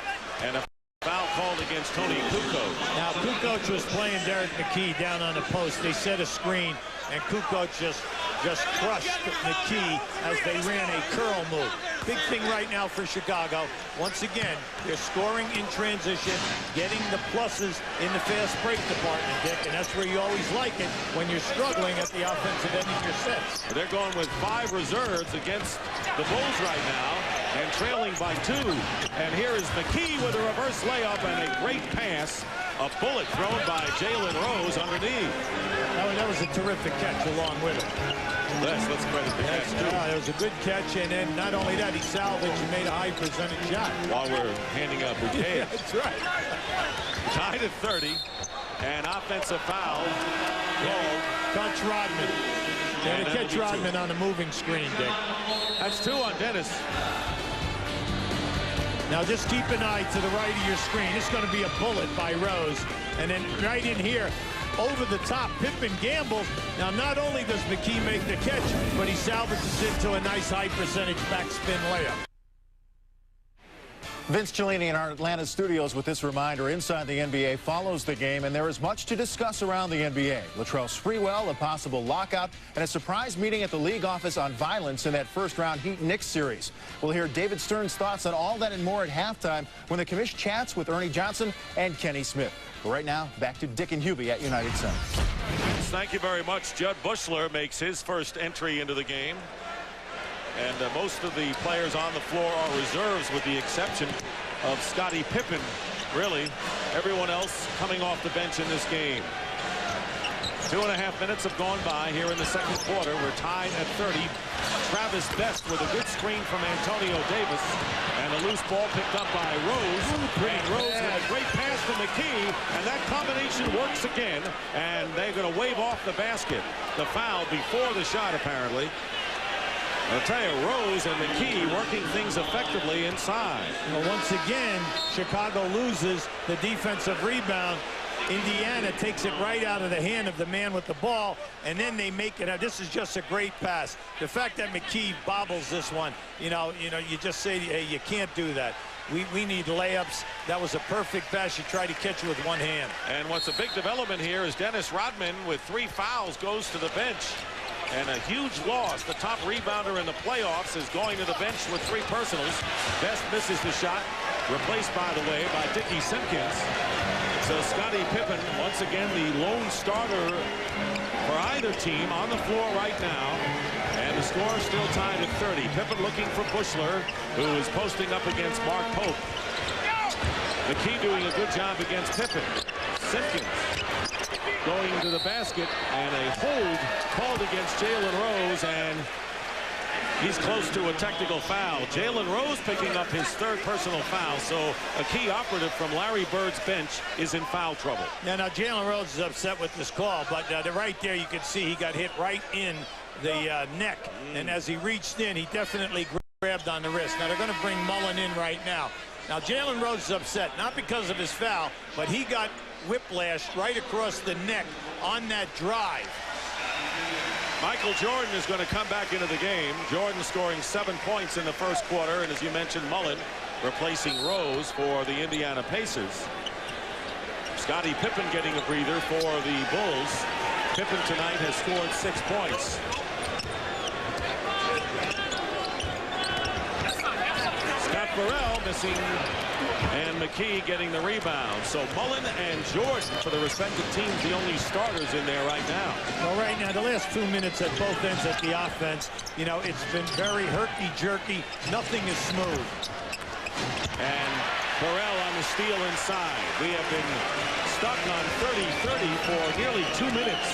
and a foul called against Tony Kukoc. Now Kukoc was playing Derek McKee down on the post. They set a screen, and Kukoc just crushed McKee as they ran a curl move. Big thing right now for Chicago. Once again, they're scoring in transition, getting the pluses in the fast break department, Dick, and that's where you always like it when you're struggling at the offensive end of your sets. They're going with 5 reserves against the Bulls right now and trailing by 2. And here is McKee with a reverse layup and a great pass. A bullet thrown by Jalen Rose underneath. That was a terrific catch along with it. Yes, let's credit the catch, too. Yeah, it was a good catch, and then not only that, he salvaged and made a high-percentage shot. While we're handing out bouquets. Yeah, that's right. Tied at 30, and offensive foul called. Touch Rodman. Yeah, to catch Rodman on the moving screen, Dick. That's 2 on Dennis. Now just keep an eye to the right of your screen. It's going to be a bullet by Rose. And then right in here, over the top, Pippen gambles. Now not only does McKee make the catch, but he salvages it to a nice high percentage backspin layup. Vince Cellini in our Atlanta studios with this reminder. Inside the NBA follows the game, and there is much to discuss around the NBA. Latrell Sprewell, a possible lockout, and a surprise meeting at the league office on violence in that first-round Heat-Knicks series. We'll hear David Stern's thoughts on all that and more at halftime when the commish chats with Ernie Johnson and Kenny Smith. But right now, back to Dick and Hubie at United Center. Thank you very much. Judd Bushler makes his first entry into the game. And most of the players on the floor are reserves with the exception of Scottie Pippen. Really, everyone else coming off the bench in this game. 2.5 minutes have gone by here in the second quarter. We're tied at 30. Travis Best with a good screen from Antonio Davis. And a loose ball picked up by Rose. And Rose had a great pass to McKee. And that combination works again. And they're going to wave off the basket. The foul before the shot, apparently. I'll tell you, Rose and McKee working things effectively inside. Well, once again, Chicago loses the defensive rebound. Indiana takes it right out of the hand of the man with the ball, and then they make it out. This is just a great pass. The fact that McKee bobbles this one, you just say, hey, you can't do that. We need layups. That was a perfect pass. You try to catch it with one hand. And what's a big development here is Dennis Rodman with 3 fouls goes to the bench. And a huge loss. The top rebounder in the playoffs is going to the bench with 3 personals. Best misses the shot. Replaced, by the way, by Dickie Simpkins. So Scottie Pippen, once again, the lone starter for either team on the floor right now. And the score is still tied at 30. Pippen looking for Bushler, who is posting up against Mark Pope. McKee doing a good job against Pippen. Simpkins going to the basket, and a hold called against Jalen Rose, and he's close to a technical foul. Jalen Rose picking up his 3rd personal foul, so a key operative from Larry Bird's bench is in foul trouble. Now Jalen Rose is upset with this call, but right there you can see he got hit right in the neck, and as he reached in, he definitely grabbed on the wrist. Now they're going to bring Mullen in right now. Now Jalen Rose is upset, not because of his foul, but he got whiplashed right across the neck on that drive. Michael Jordan is going to come back into the game. Jordan scoring 7 points in the first quarter, and as you mentioned, Mullen replacing Rose for the Indiana Pacers. Scottie Pippen getting a breather for the Bulls. Pippen tonight has scored 6 points. Scott Burrell missing, and McKee getting the rebound. So Mullen and Jordan for the respective teams, the only starters in there right now. Well, right now, the last 2 minutes at both ends at the offense, it's been very herky-jerky. Nothing is smooth. And Burrell on the steal inside. We have been stuck on 30-30 for nearly 2 minutes.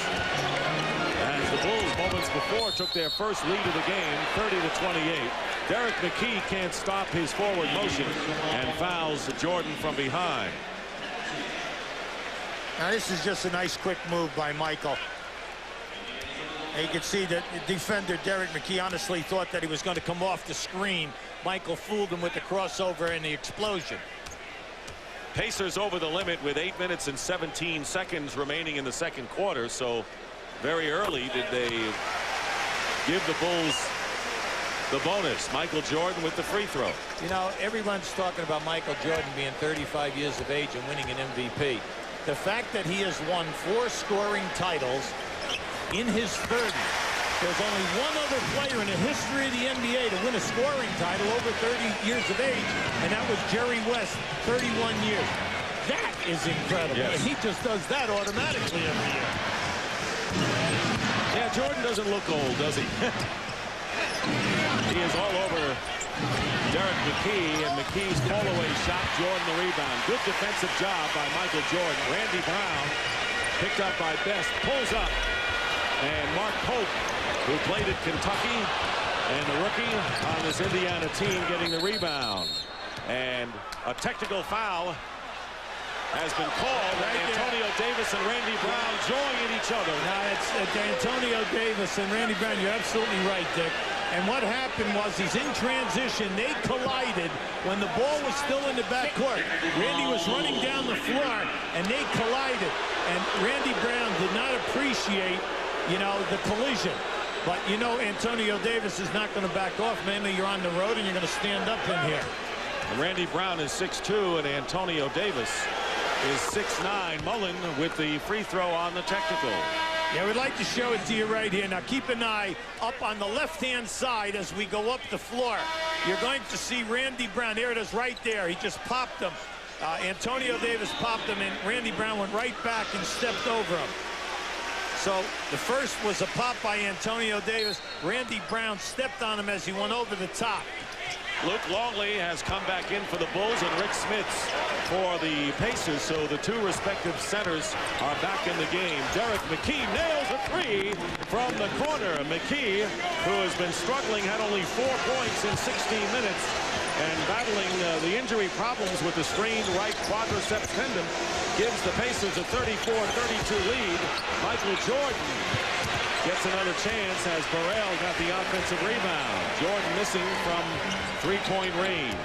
As as the Bulls moments before took their first lead of the game, 30-28. Derek McKee can't stop his forward motion and fouls Jordan from behind. Now this is just a nice quick move by Michael. And you can see that the defender Derek McKee honestly thought that he was going to come off the screen. Michael fooled him with the crossover and the explosion. Pacers over the limit with 8 minutes and 17 seconds remaining in the second quarter. So very early did they give the Bulls the bonus. Michael Jordan with the free throw. You know, everyone's talking about Michael Jordan being 35 years of age and winning an MVP. The fact that he has won 4 scoring titles in his 30s. There's only one other player in the history of the NBA to win a scoring title over 30 years of age, and that was Jerry West, 31 years. That is incredible. Yes. And he just does that automatically every year. Yeah, Jordan doesn't look old, does he? He is all over Derek McKee, and McKee's call-away shot, Jordan the rebound. Good defensive job by Michael Jordan. Randy Brown, picked up by Best, pulls up. And Mark Pope, who played at Kentucky, and the rookie on this Indiana team getting the rebound. And a technical foul has been called. Antonio Davis and Randy Brown join each other. Now, it's Antonio Davis and Randy Brown. You're absolutely right, Dick. And what happened was he's in transition. They collided when the ball was still in the backcourt. Randy was running down the floor, and they collided. And Randy Brown did not appreciate, you know, the collision. But, you know, Antonio Davis is not going to back off. Mainly you're on the road, and you're going to stand up in here. And Randy Brown is 6'2", and Antonio Davis is 6'9". Mullen with the free throw on the technical. Yeah, we'd like to show it to you right here. Now, keep an eye up on the left-hand side as we go up the floor. You're going to see Randy Brown. There it is right there. He just popped him. Antonio Davis popped him, and Randy Brown went right back and stepped over him. So the first was a pop by Antonio Davis. Randy Brown stepped on him as he went over the top. Luke Longley has come back in for the Bulls, and Rick Smits for the Pacers. So the two respective centers are back in the game. Derek McKee nails a three from the corner. McKee, who has been struggling, had only 4 points in 16 minutes and battling the injury problems with the strained right quadriceps tendon, gives the Pacers a 34-32 lead. Michael Jordan gets another chance as Burrell got the offensive rebound. Jordan missing from three-point range.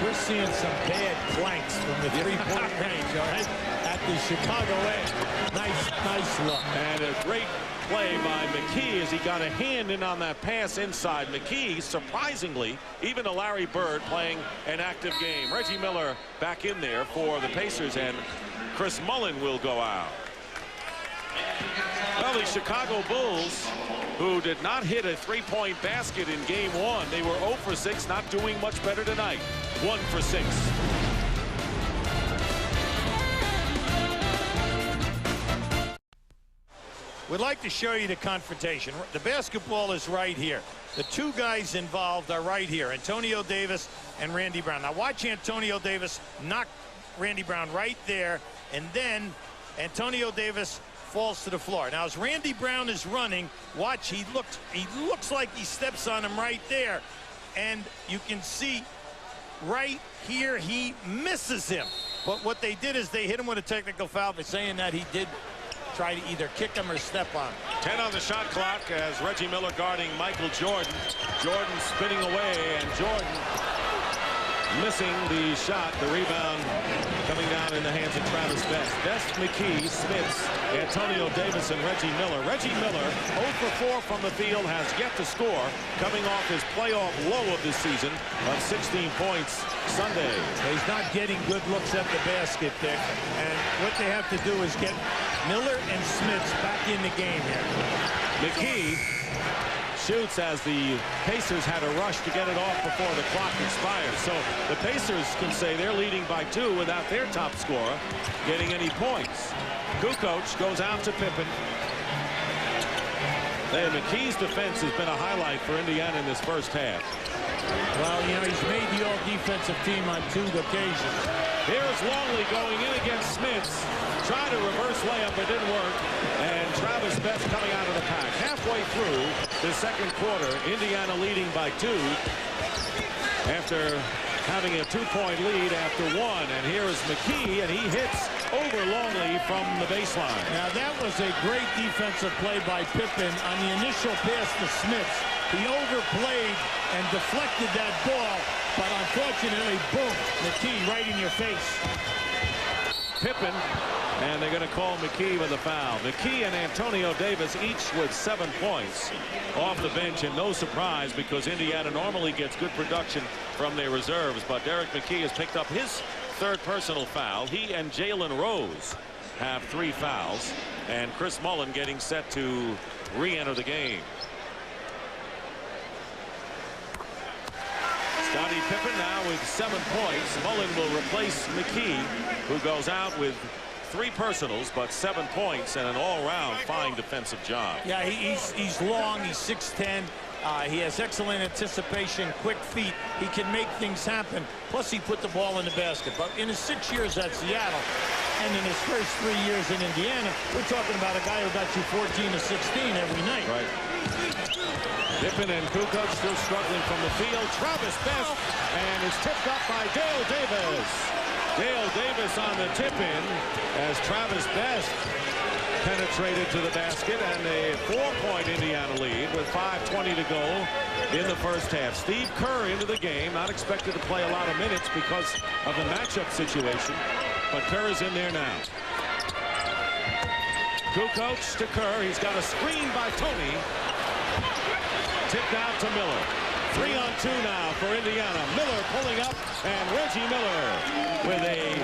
We're seeing some bad flanks from the three-point range, all right, at the Chicago end. Nice look. And a great play by McKee as he got a hand in on that pass inside. McKee, surprisingly, even to Larry Bird, playing an active game. Reggie Miller back in there for the Pacers, and Chris Mullen will go out. Well, the Chicago Bulls, who did not hit a three-point basket in game 1, they were 0 for 6, not doing much better tonight. 1 for 6. We'd like to show you the confrontation. The basketball is right here. The two guys involved are right here, Antonio Davis and Randy Brown. Now watch Antonio Davis knock Randy Brown right there, and then Antonio Davis falls to the floor. Now as Randy Brown is running, watch, he looks like he steps on him right there, and you can see right here he misses him. But what they did is they hit him with a technical foul for saying that he did try to either kick him or step on him. 10 on the shot clock as Reggie Miller guarding Michael Jordan. Jordan spinning away, and Jordan missing the shot. The rebound coming down in the hands of Travis Best. Best, McKee, Smits, Antonio Davis, and Reggie Miller. Reggie Miller, 0 for 4 from the field, has yet to score, coming off his playoff low of this season of 16 points Sunday. He's not getting good looks at the basket, Dick. And what they have to do is get Miller and Smits back in the game here. McKee shoots as the Pacers had a rush to get it off before the clock expires. So the Pacers can say they're leading by 2 without their top scorer getting any points. Kukoc goes out to Pippen. McKee's defense has been a highlight for Indiana in this first half. Well, you know, he's made the all-defensive team on 2 occasions. Here's Longley going in against Smits. Tried a reverse layup, but didn't work. And Travis Best coming out of the pack. Halfway through the second quarter, Indiana leading by 2 after having a 2-point lead after 1. And here is McKee, and he hits over Longley from the baseline. Now, that was a great defensive play by Pippen on the initial pass to Smits. He overplayed and deflected that ball, but unfortunately, boom, McKee right in your face. Pippen, and they're going to call McKee with a foul. McKee and Antonio Davis each with 7 points off the bench, and no surprise because Indiana normally gets good production from their reserves, but Derek McKee has picked up his 3rd personal foul. He and Jalen Rose have 3 fouls, and Chris Mullen getting set to re-enter the game. Scottie Pippen now with 7 points. Mullen will replace McKee, who goes out with 3 personals, but 7 points and an all-round fine defensive job. Yeah, he's long. He's 6'10". He has excellent anticipation, quick feet. He can make things happen. Plus, he put the ball in the basket. But in his 6 years at Seattle and in his first 3 years in Indiana, we're talking about a guy who got you 14 to 16 every night. Right. Pippen and Kukoc still struggling from the field. Travis Best, and is tipped up by Dale Davis. Dale Davis on the tip-in as Travis Best penetrated to the basket, and a 4-point Indiana lead with 5:20 to go in the first half. Steve Kerr into the game, not expected to play a lot of minutes because of the matchup situation, but Kerr is in there now. Kukoc to Kerr. He's got a screen by Tony. Tipped out to Miller. 3-on-2 now for Indiana. Miller pulling up, and Reggie Miller with a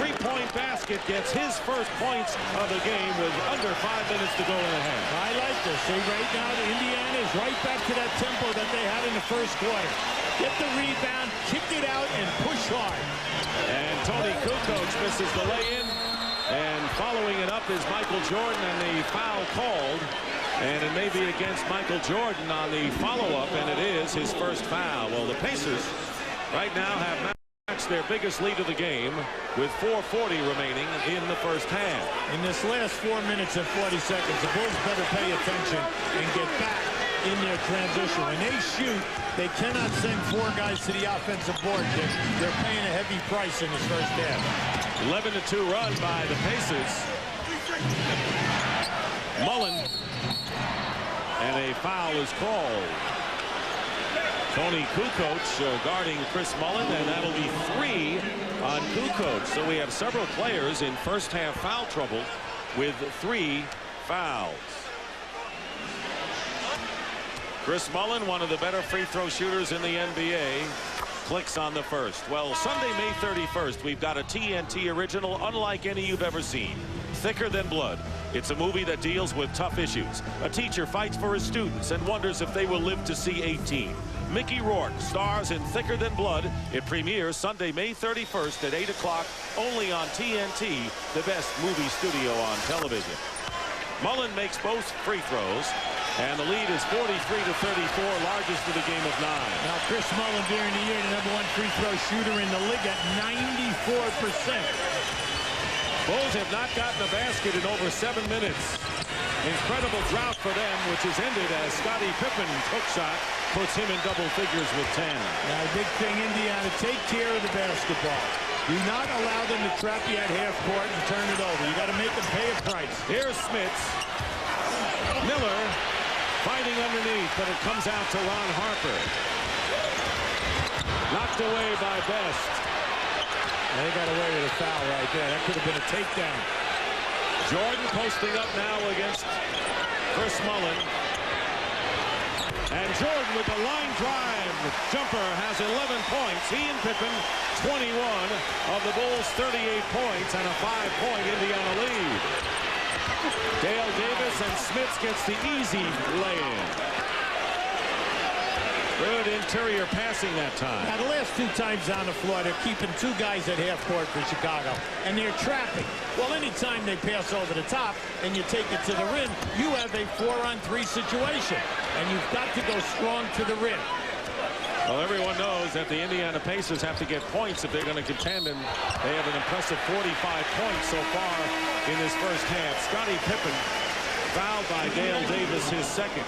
3-point basket gets his first points of the game with under 5 minutes to go in the half. I like this. See, right now, Indiana is right back to that tempo that they had in the first quarter. Get the rebound, kick it out, and push hard. And Tony Kukoc misses the lay-in. And following it up is Michael Jordan, and the foul called. And it may be against Michael Jordan on the follow-up, and it is his first foul. Well, the Pacers right now have matched their biggest lead of the game with 4:40 remaining in the first half. In this last 4 minutes and 40 seconds, the Bulls better pay attention and get back in their transition. When they shoot, they cannot send 4 guys to the offensive board. They're paying a heavy price in this first half. 11-2 run by the Pacers. Mullen. And a foul is called. Tony Kukoc guarding Chris Mullen, and that'll be 3 on Kukoc. So we have several players in first half foul trouble with 3 fouls. Chris Mullen, one of the better free throw shooters in the NBA, clicks on the first. Well, Sunday, May 31st, we've got a TNT original unlike any you've ever seen. Thicker Than Blood. It's a movie that deals with tough issues. A teacher fights for his students and wonders if they will live to see 18. Mickey Rourke stars in Thicker Than Blood. It premieres Sunday, May 31st at 8 o'clock, only on TNT, the best movie studio on television. Mullen makes both free throws, and the lead is 43-34, largest of the game of 9. Now, Chris Mullen during the year, the #1 free throw shooter in the league at 94%. Bulls have not gotten a basket in over 7 minutes. Incredible drought for them, which has ended as Scottie Pippen's hook shot puts him in double figures with 10. Now, big thing, Indiana, take care of the basketball. Do not allow them to trap you at half court and turn it over. You got to make them pay a price. Here's Smits. Miller fighting underneath, but it comes out to Ron Harper. Knocked away by Best. They got away with a foul right there. That could have been a takedown. Jordan posting up now against Chris Mullen. And Jordan with the line drive jumper has 11 points. He and Pippen 21 of the Bulls' 38 points and a 5-point Indiana lead. Dale Davis and Smits gets the easy lay-in. Good interior passing that time. Now, the last 2 times on the floor, they're keeping 2 guys at half court for Chicago, and they're trapping. Well, anytime they pass over the top and you take it to the rim, you have a 4-on-3 situation, and you've got to go strong to the rim. Well, everyone knows that the Indiana Pacers have to get points if they're going to contend, and they have an impressive 45 points so far in this first half. Scottie Pippen fouled by Dale Davis, his second.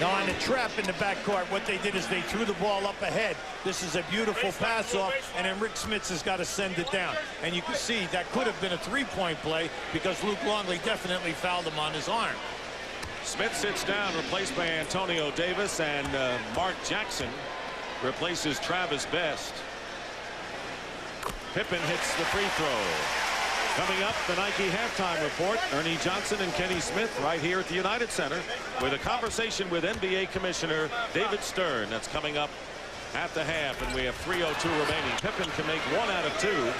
Now on the trap in the backcourt, what they did is they threw the ball up ahead. This is a beautiful pass off, and then Rick Smits has got to send it down. And you can see that could have been a three-point play because Luke Longley definitely fouled him on his arm. Smith sits down, replaced by Antonio Davis, and Mark Jackson replaces Travis Best. Pippen hits the free throw. Coming up, the Nike halftime report. Ernie Johnson and Kenny Smith right here at the United Center with a conversation with NBA Commissioner David Stern. That's coming up at the half, and we have 3:02 remaining. Pippen can make 1 out of 2.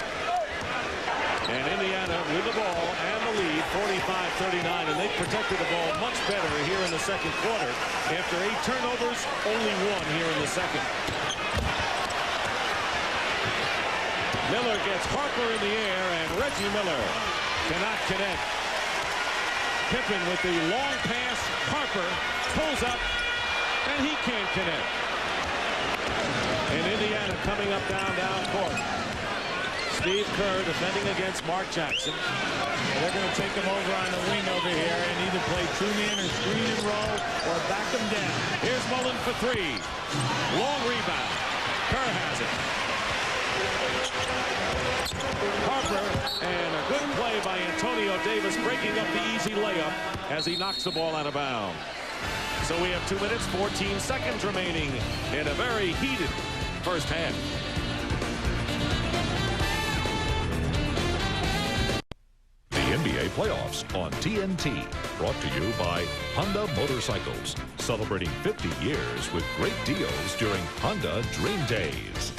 And Indiana with the ball and the lead, 45-39, and they protected the ball much better here in the second quarter. After 8 turnovers, only 1 here in the second. Miller gets Harper in the air, and Reggie Miller cannot connect. Pippen with the long pass. Harper pulls up, and he can't connect. And Indiana coming up down court. Steve Kerr defending against Mark Jackson. They're going to take him over on the wing over here and either play two-man or screen and roll or back him down. Here's Mullen for 3. Long rebound. Kerr has it. Harper, and a good play by Antonio Davis, breaking up the easy layup as he knocks the ball out of bounds. So we have 2 minutes, 14 seconds remaining in a very heated first half. The NBA playoffs on TNT, brought to you by Honda Motorcycles, celebrating 50 years with great deals during Honda Dream Days.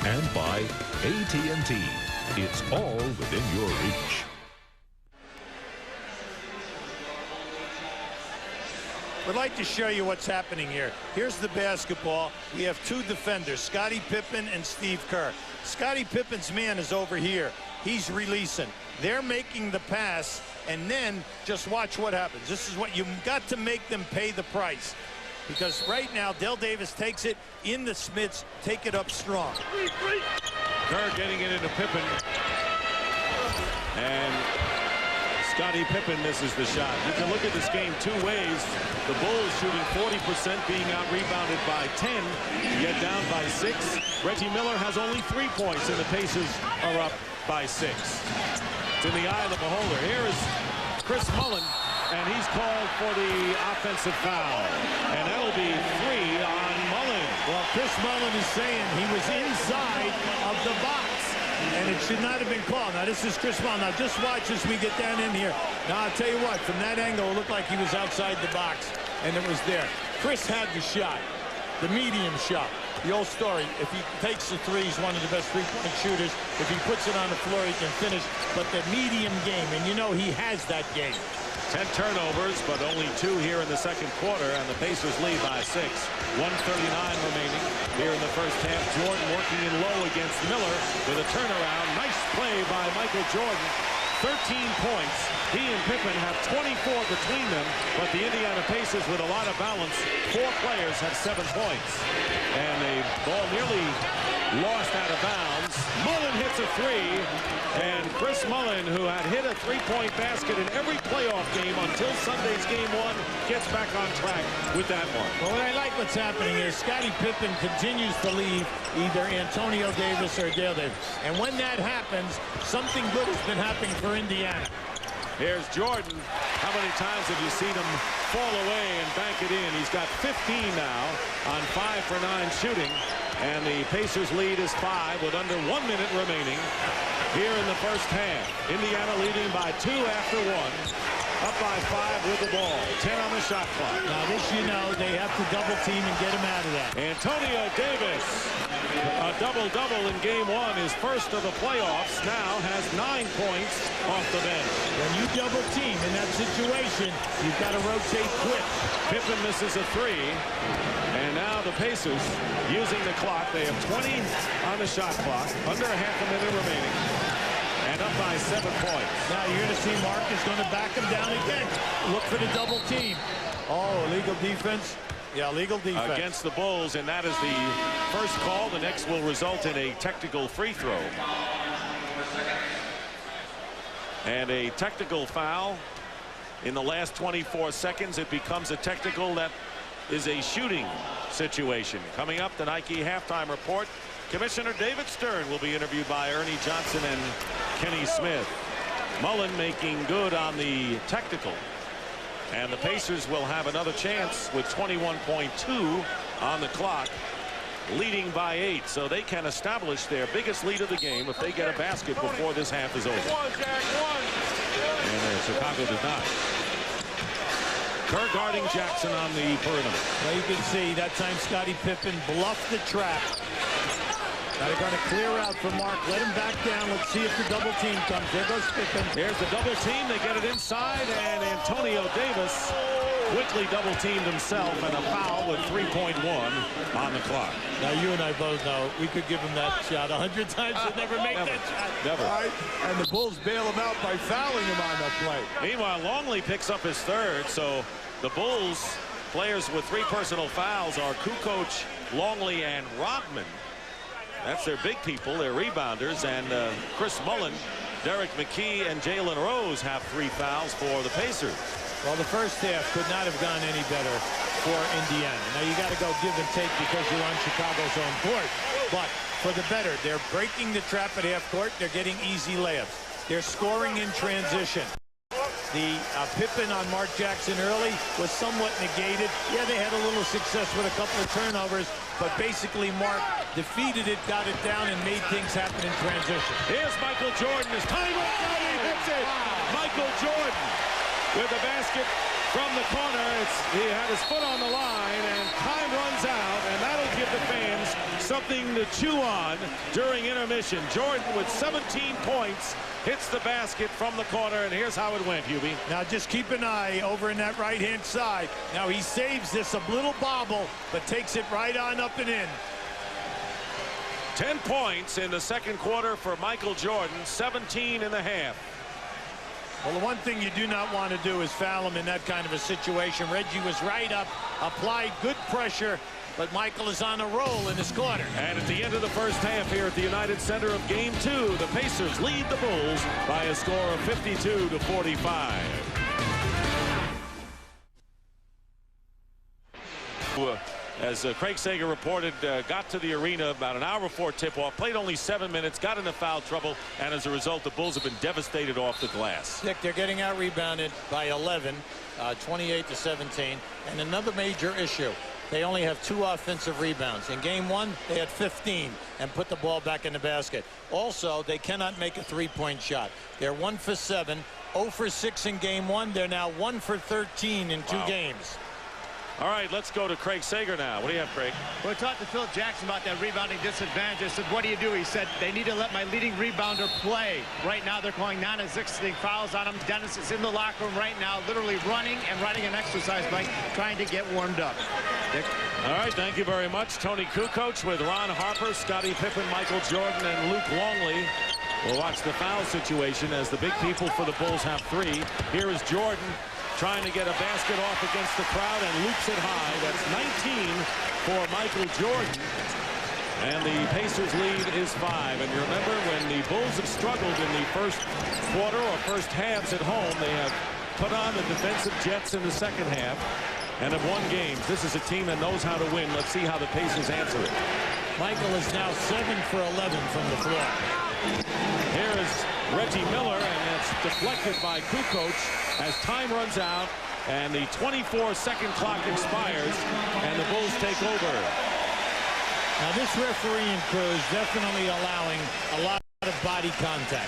And by AT&T. It's all within your reach. We'd like to show you what's happening here. Here's the basketball. We have 2 defenders, Scottie Pippen and Steve Kerr. Scottie Pippen's man is over here. He's releasing. They're making the pass, and then just watch what happens. This is what you've got to make them pay the price. Because right now, Dale Davis takes it in the Smits, take it up strong. Kerr getting it into Pippen. And Scottie Pippen misses the shot. You can look at this game 2 ways. The Bulls shooting 40%, being out-rebounded by 10. Yet down by 6. Reggie Miller has only 3 points, and the Pacers are up by 6. It's in the eye of the beholder. Here is Chris Mullen. And he's called for the offensive foul. And that'll be 3 on Mullen. Well, Chris Mullen is saying he was inside of the box. And it should not have been called. Now, this is Chris Mullen. Now, just watch as we get down in here. Now, I'll tell you what. From that angle, it looked like he was outside the box. And it was there. Chris had the shot. The medium shot. The old story. If he takes the 3, he's one of the best three-point shooters. If he puts it on the floor, he can finish. But the medium game, and you know he has that game. 10 turnovers, but only 2 here in the second quarter, and the Pacers lead by 6. 1:39 remaining here in the first half. Jordan working in low against Miller with a turnaround. Nice play by Michael Jordan. 13 points. He and Pippen have 24 between them, but the Indiana Pacers, with a lot of balance, 4 players have 7 points. And the ball nearly lost out of bounds. Mullen hits a 3, and Chris Mullen, who had hit a 3-point basket in every playoff game until Sunday's game 1, gets back on track with that one. Well, what I like what's happening is Scottie Pippen continues to leave either Antonio Davis or Dale Davis. And when that happens, something good has been happening for Indiana. Here's Jordan. How many times have you seen him fall away and bank it in? He's got 15 now on 5 for 9 shooting. And the Pacers lead is 5 with under 1 minute remaining here in the first half. Indiana leading by 2 after 1. Up by 5 with the ball. 10 on the shot clock. Now this, you know, they have to double team and get him out of that. Antonio Davis, a double-double in game 1, his first of the playoffs, now has 9 points off the bench. When you double team in that situation, you've got to rotate quick. Pippen misses a 3. And now the Pacers using the clock. They have 20 on the shot clock, under a half a minute remaining, and up by 7 points. Now you're going to see Mark is going to back him down again. Look for the double team. Oh, illegal defense. Yeah, legal defense. Against the Bulls, and that is the first call. The next will result in a technical free throw. And a technical foul in the last 24 seconds. It becomes a technical that is a shooting situation. Coming up, the Nike halftime report. Commissioner David Stern will be interviewed by Ernie Johnson and Kenny Smith. Mullen making good on the technical. And the Pacers will have another chance with 21.2 on the clock, leading by 8. So they can establish their biggest lead of the game if they get a basket before this half is over. And Chicago did not. Kerr guarding Jackson on the perimeter. Well, you can see that time Scottie Pippen bluffed the trap. Now they're going to clear out for Mark. Let him back down. Let's see if the double team comes. There goes Pippen. Here's the double team. They get it inside, and Antonio Davis quickly double teamed himself, and a foul with 3.1 on the clock. Now you and I both know we could give him that shot 100 times and never make that shot. Never. Right? And the Bulls bail him out by fouling him on that play. Meanwhile, Longley picks up his third, so the Bulls players with 3 personal fouls are Kukoc, Longley, and Rodman. That's their big people, their rebounders, and Chris Mullen, Derek McKee, and Jalen Rose have 3 fouls for the Pacers. Well, the first half could not have gone any better for Indiana. Now you got to go give and take because you're on Chicago's own court. But for the better, they're breaking the trap at half court. They're getting easy layups. They're scoring in transition. The Pippen on Mark Jackson early was somewhat negated. Yeah, they had a little success with a couple of turnovers, but basically Mark defeated it, got it down, and made things happen in transition. Here's Michael Jordan. His time runs out. He hits it. Michael Jordan with the basket from the corner. He had his foot on the line, and time runs out, and that'll give the fans something to chew on during intermission. Jordan with 17 points hits the basket from the corner, and here's how it went, Hubie. Now just keep an eye over in that right-hand side. Now he saves this, a little bobble, but takes it right on up and in. 10 points in the second quarter for Michael Jordan, 17 in the half. Well, the one thing you do not want to do is foul him in that kind of a situation. Reggie was right up, applied good pressure, but Michael is on a roll in his corner. And at the end of the first half here at the United Center of Game 2, the Pacers lead the Bulls by a score of 52-45. As Craig Sager reported, got to the arena about an hour before tip-off, played only 7 minutes, got into foul trouble, and as a result, the Bulls have been devastated off the glass. Dick, they're getting out-rebounded by 11, 28-17, and another major issue. They only have 2 offensive rebounds. In game 1, they had 15 and put the ball back in the basket. Also, they cannot make a 3-point shot. They're 1 for 7, 0 for 6 in game 1. They're now 1 for 13 in 2 games. All right, let's go to Craig Sager now. What do you have, Craig? Well, I talked to Phil Jackson about that rebounding disadvantage. I said, what do you do? He said, they need to let my leading rebounder play. Right now, they're calling non-existing fouls on him. Dennis is in the locker room right now, literally running and riding an exercise bike, trying to get warmed up. Dick? All right, thank you very much. Tony Kukoc with Ron Harper, Scottie Pippen, Michael Jordan, and Luke Longley. We'll watch the foul situation as the big people for the Bulls have 3. Here is Jordan trying to get a basket off against the crowd and loops it high. That's 19 for Michael Jordan. And the Pacers lead is 5. And you remember when the Bulls have struggled in the first quarter or first halves at home, they have put on the defensive jets in the second half and have won games. This is a team that knows how to win. Let's see how the Pacers answer it. Michael is now 7 for 11 from the floor. Here is Reggie Miller, and that's deflected by Kukoc as time runs out and the 24-second clock expires and the Bulls take over. Now this refereeing crew is definitely allowing a lot of body contact.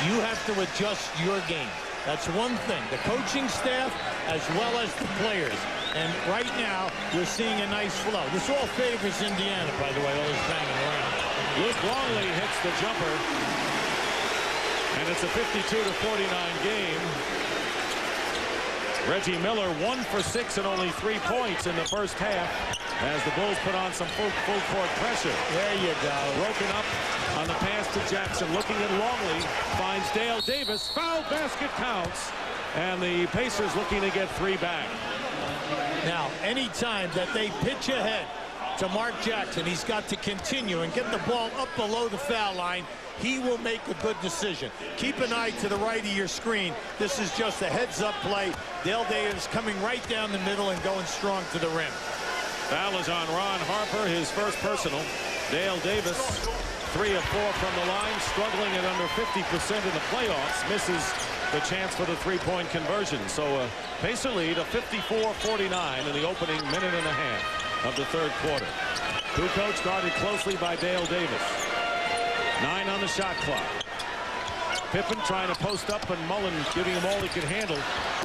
You have to adjust your game. That's one thing. The coaching staff as well as the players. And right now you're seeing a nice flow. This all favors Indiana, by the way, all this banging around. Luke Longley hits the jumper. And it's a 52-49 game. Reggie Miller 1 for 6 and only 3 points in the first half as the Bulls put on some full court pressure. There you go. Broken up on the pass to Jackson. Looking at Longley. Finds Dale Davis. Foul basket counts. And the Pacers looking to get 3 back. Now, anytime that they pitch ahead to Mark Jackson, he's got to continue and get the ball up below the foul line. He will make a good decision. Keep an eye to the right of your screen. This is just a heads-up play. Dale Davis coming right down the middle and going strong to the rim. Foul is on Ron Harper, his first personal. Dale Davis, 3 of 4 from the line, struggling at under 50% in the playoffs, misses the chance for the three-point conversion. So a Pacer lead of 54-49 in the opening minute and a half of the third quarter. Kukoc guarded closely by Dale Davis. 9 on the shot clock. Pippen trying to post up, and Mullen giving him all he could handle.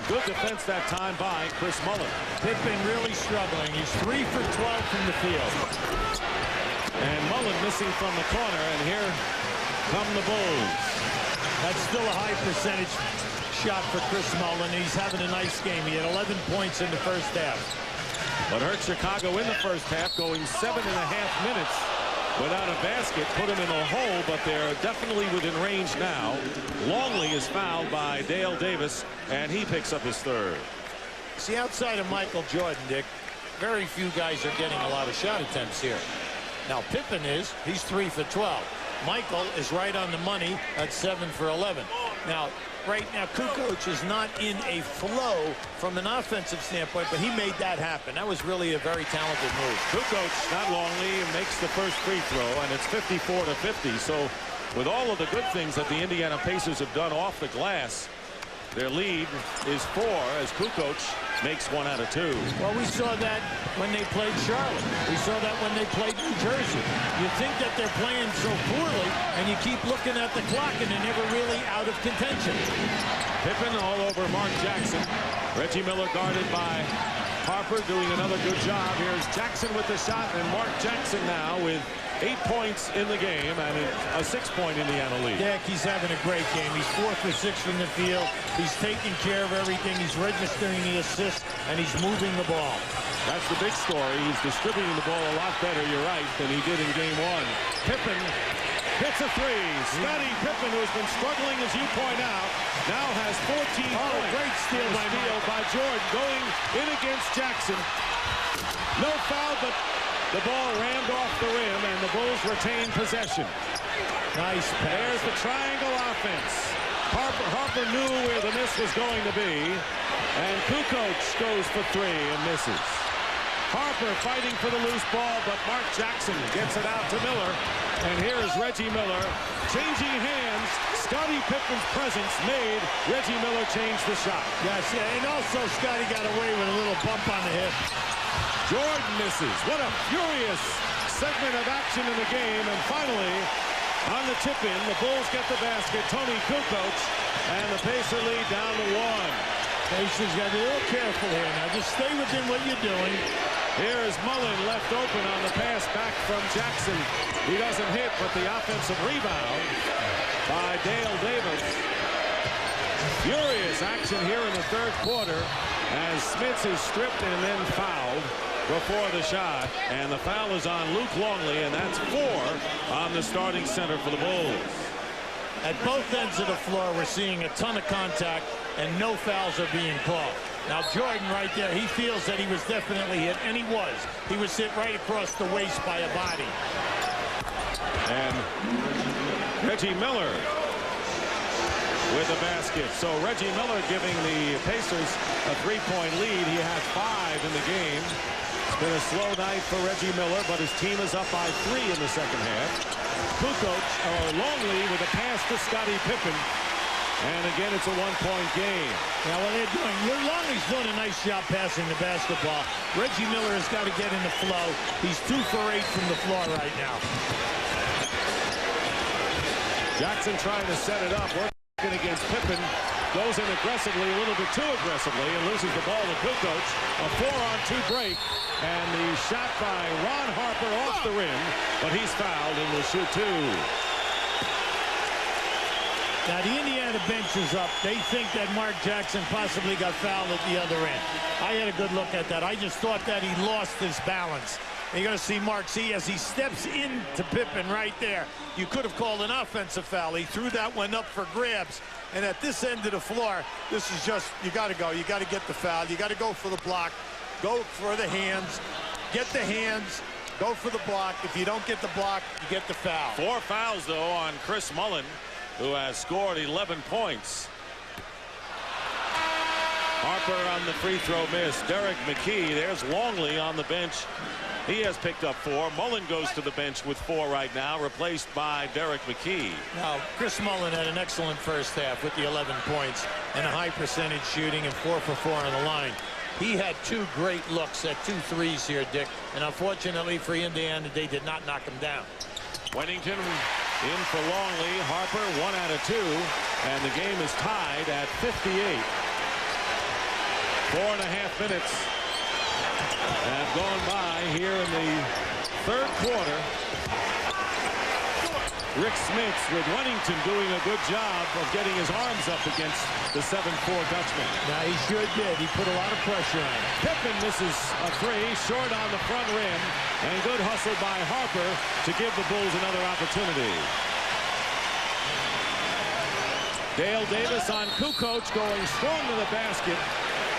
Good defense that time by Chris Mullen. Pippen really struggling. He's 3 for 12 from the field. And Mullen missing from the corner, and here come the Bulls. That's still a high percentage shot for Chris Mullen. He's having a nice game. He had 11 points in the first half. But hurt Chicago in the first half, going 7.5 minutes without a basket, put him in a hole, but they're definitely within range now. Longley is fouled by Dale Davis, and he picks up his third. See, outside of Michael Jordan, Dick, very few guys are getting a lot of shot attempts here. Now, Pippen he's 3 for 12. Michael is right on the money at 7 for 11. Now, right now, Kukoc is not in a flow from an offensive standpoint, but he made that happen. That was really a very talented move. Kukoc, not Longley, makes the first free throw, and it's 54-50. So with all of the good things that the Indiana Pacers have done off the glass, their lead is 4 as Kukoc makes 1 out of 2. Well, we saw that when they played Charlotte. We saw that when they played New Jersey. You think that they're playing so poorly, and you keep looking at the clock, and they're never really out of contention. Pippen all over Mark Jackson. Reggie Miller guarded by Harper, doing another good job. Here's Jackson with the shot, and Mark Jackson now with 8 points in the game and a 6-point Indiana lead. Dick, he's having a great game. He's 4 for 6 from the field. He's taking care of everything. He's registering the assist, and he's moving the ball. That's the big story. He's distributing the ball a lot better, you're right, than he did in game 1. Pippen hits a 3. Scottie Pippen, who's been struggling, as you point out, now has 14 points. Great steal by Jordan, going in against Jackson. No foul, but the ball rammed off the rim, and the Bulls retain possession. Nice pass. There's the triangle offense. Harper knew where the miss was going to be, and Kukoc goes for 3 and misses. Harper fighting for the loose ball, but Mark Jackson gets it out to Miller. And here is Reggie Miller changing hands. Scottie Pippen's presence made Reggie Miller change the shot. Yes, and also Scottie got away with a little bump on the hip. Jordan misses. What a furious segment of action in the game. And finally, on the tip-in, the Bulls get the basket. Tony Kukoc, and the Pacer lead down to 1. Pacers got to be a little careful here now. Just stay within what you're doing. Here is Mullen left open on the pass back from Jackson. He doesn't hit, but the offensive rebound by Dale Davis. Furious action here in the third quarter as Smits is stripped and then fouled before the shot. And the foul is on Luke Longley, and that's 4 on the starting center for the Bulls. At both ends of the floor, we're seeing a ton of contact, and no fouls are being called. Now, Jordan right there, he feels that he was definitely hit, and he was. He was hit right across the waist by a body. And Reggie Miller with the basket. So Reggie Miller giving the Pacers a 3-point lead. He has 5 in the game. It's been a slow night for Reggie Miller, but his team is up by 3 in the second half. Longley with a pass to Scottie Pippen. And again, it's a 1-point game. Now, what they're doing, Longley's doing a nice job passing the basketball. Reggie Miller has got to get in the flow. He's 2 for 8 from the floor right now. Jackson trying to set it up, working against Pippen. Goes in aggressively, a little bit too aggressively, and loses the ball to Kukoc. A 4-on-2 break, and the shot by Ron Harper off the rim, but he's fouled and will shoot 2. Now, the Indiana bench is up. They think that Mark Jackson possibly got fouled at the other end. I had a good look at that. I just thought that he lost his balance. And you're going to see Mark, as he steps into Pippen right there. You could have called an offensive foul. He threw that one up for grabs. And at this end of the floor, this is just, you got to go. You got to get the foul. You got to go for the block. go for the hands, get the hands, go for the block. If you don't get the block, you get the foul. 4 fouls, though, on Chris Mullen, who has scored 11 points. Harper on the free throw miss. Derek McKee, there's Longley on the bench. He has picked up 4. Mullen goes to the bench with 4 right now, replaced by Derek McKee. Now, Chris Mullen had an excellent first half with the 11 points and a high percentage shooting and 4 for 4 on the line. He had 2 great looks at 2 threes here, Dick, and unfortunately for Indiana, they did not knock him down. Wennington in for Longley. Harper 1 out of 2, and the game is tied at 58. 4.5 minutes have gone by here in the third quarter. Rick Smits with Wennington doing a good job of getting his arms up against the 7'4 Dutchman. Now, he sure did. He put a lot of pressure on him. Pippen misses a 3, short on the front rim, and good hustle by Harper to give the Bulls another opportunity. Dale Davis on Kukoc going strong to the basket,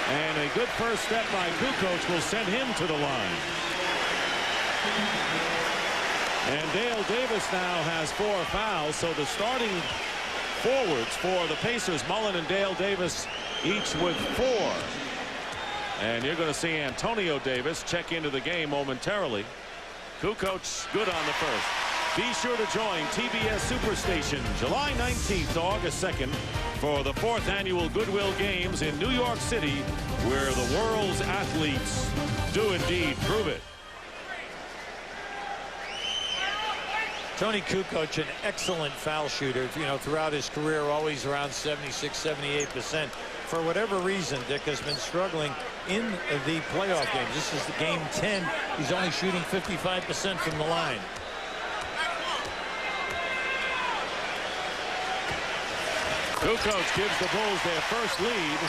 and a good first step by Kukoc will send him to the line. And Dale Davis now has 4 fouls, so the starting forwards for the Pacers, Mullen and Dale Davis, each with 4. And you're going to see Antonio Davis check into the game momentarily. Kukoc good on the first. Be sure to join TBS Superstation July 19th to August 2nd for the 4th annual Goodwill Games in New York City, where the world's athletes do indeed prove it. Tony Kukoc, an excellent foul shooter, you know, throughout his career, always around 76, 78%. For whatever reason, Dick has been struggling in the playoff games. This is the game 10. He's only shooting 55% from the line. Kukoc gives the Bulls their first lead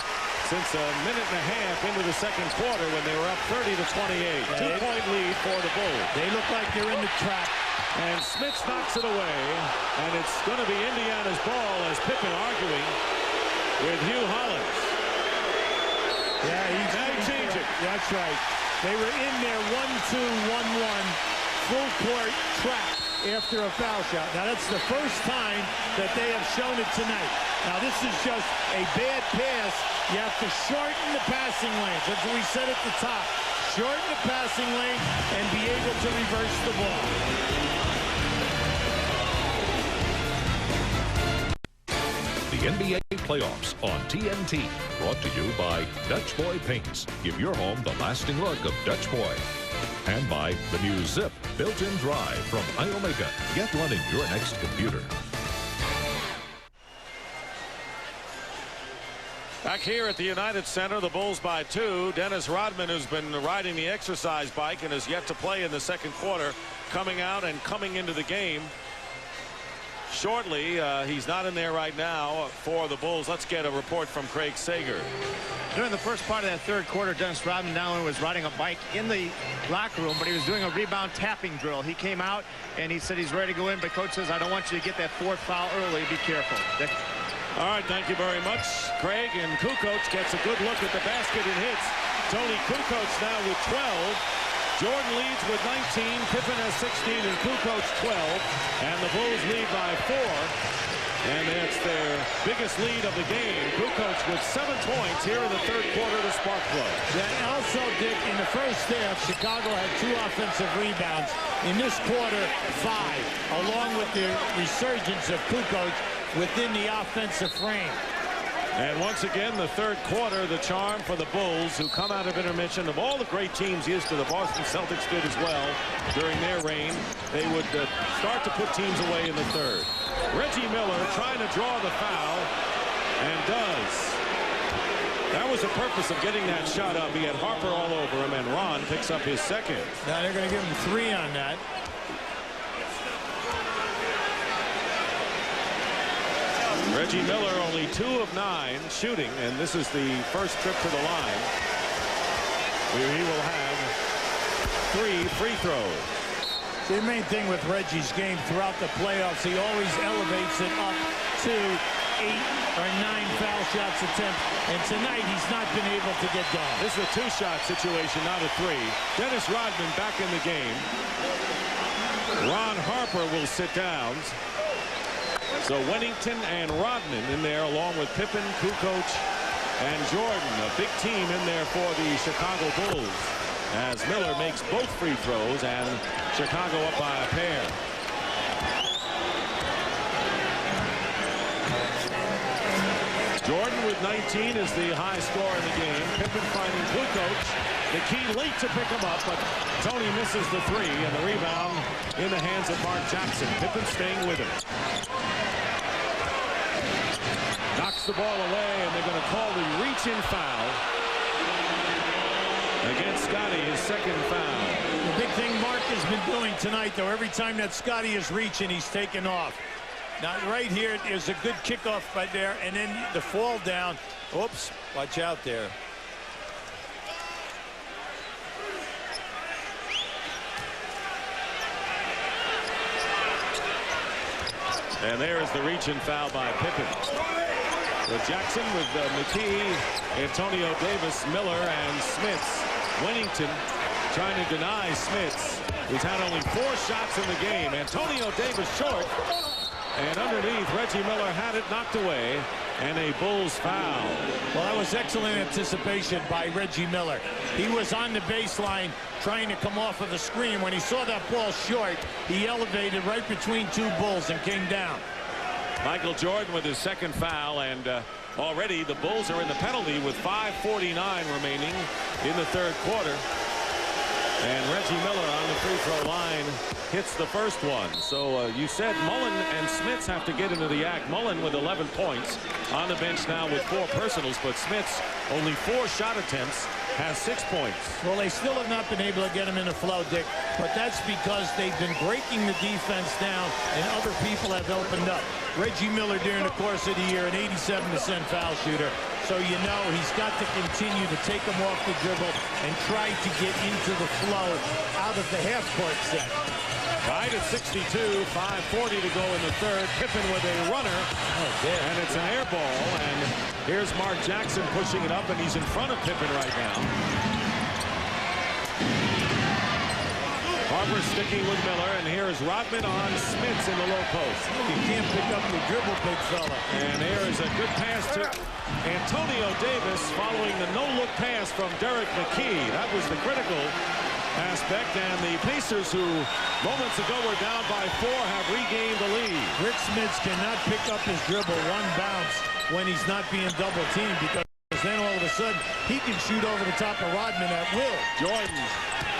since a minute and a half into the second quarter when they were up 30 to 28. 2-point lead for the Bulls. They look like they're in the trap. And Smits knocks it away, and it's going to be Indiana's ball as Pippen arguing with Hugh Hollins. Yeah, he's changed it. That's right. They were in there 1-2, 1-1, full court trap after a foul shot. Now that's the first time that they have shown it tonight. Now this is just a bad pass. You have to shorten the passing lanes. That's what we said at the top. Shorten the passing lane and be able to reverse the ball. The NBA playoffs on TNT. Brought to you by Dutch Boy Paints. Give your home the lasting look of Dutch Boy. And by the new Zip built-in drive from iOmega. Get one in your next computer. Back here at the United Center, the Bulls by 2. Dennis Rodman, who's been riding the exercise bike and has yet to play in the second quarter, coming out and coming into the game shortly. He's not in there right now for the Bulls. Let's get a report from Craig Sager. During the first part of that third quarter, Dennis Rodman not only was riding a bike in the locker room, but he was doing a rebound tapping drill. He came out and he said he's ready to go in, but coach says, I don't want you to get that 4th foul early. Be careful. All right, thank you very much, Craig. And Kukoc gets a good look at the basket and hits. Tony Kukoc now with 12. Jordan leads with 19. Pippen has 16 and Kukoc 12. And the Bulls lead by 4. And that's their biggest lead of the game. Kukoc with 7 points here in the third quarter to spark play. And also, Dick, in the first half, Chicago had 2 offensive rebounds. In this quarter, 5, along with the resurgence of Kukoc within the offensive frame. And once again, the third quarter, the charm for the Bulls, who come out of intermission. Of all the great teams used to, the Boston Celtics did as well during their reign. They would start to put teams away in the third. Reggie Miller trying to draw the foul, and does. That was the purpose of getting that shot up. He had Harper all over him, and Ron picks up his second. Now they're going to give him 3 on that. Reggie Miller only 2 of 9 shooting, and this is the first trip to the line where he will have 3 free throws. The main thing with Reggie's game throughout the playoffs, he always elevates it up to or 9 foul shots attempt, and tonight he's not been able to get going. This is a 2-shot situation, not a 3. Dennis Rodman back in the game. Ron Harper will sit down. So Wennington and Rodman in there, along with Pippen, Kukoc, and Jordan. A big team in there for the Chicago Bulls, as Miller makes both free throws and Chicago up by a pair. Jordan with 19 is the high scorer in the game. Pippen finding Kukoc. The key late to pick him up, but Tony misses the 3, and the rebound in the hands of Mark Jackson. Pippen staying with him. Knocks the ball away, and they're going to call the reach-in foul against Scotty, his second foul. The big thing Mark has been doing tonight, though, every time that Scotty is reaching, he's taken off. Now, right here is a good kickoff right there, and then the fall down. Oops, watch out there. And there is the reach-in foul by Pippen. With Jackson, with McKee, Antonio Davis, Miller, and Smits. Wennington trying to deny Smits, who's had only 4 shots in the game. Antonio Davis short. And underneath, Reggie Miller had it knocked away, and a Bulls foul. Well, that was excellent anticipation by Reggie Miller. He was on the baseline trying to come off of the screen. When he saw that ball short, he elevated right between 2 Bulls and came down. Michael Jordan with his second foul, and already the Bulls are in the penalty with 5:49 remaining in the third quarter. And Reggie Miller on the free throw line hits the first one. So you said Mullen and Smits have to get into the act. Mullen with 11 points on the bench now with 4 personals, but Smits only 4 shot attempts, has 6 points. Well, they still have not been able to get him in the flow, Dick, but that's because they've been breaking the defense down and other people have opened up. Reggie Miller during the course of the year, an 87% foul shooter. So you know he's got to continue to take him off the dribble and try to get into the flow out of the half-court set. Tied at 62, 5:40 to go in the third. Pippen with a runner, and it's an air ball. And here's Mark Jackson pushing it up, and he's in front of Pippen right now. Harper sticking with Miller, and here is Rodman on Smits in the low post. You can't pick up the dribble, big fella. And there is a good pass to Antonio Davis following the no-look pass from Derek McKee. That was the critical aspect, and the Pacers, who moments ago were down by 4, have regained the lead. Rick Smits cannot pick up his dribble one bounce when he's not being double-teamed, because then all of a sudden he can shoot over the top of Rodman at will. Jordan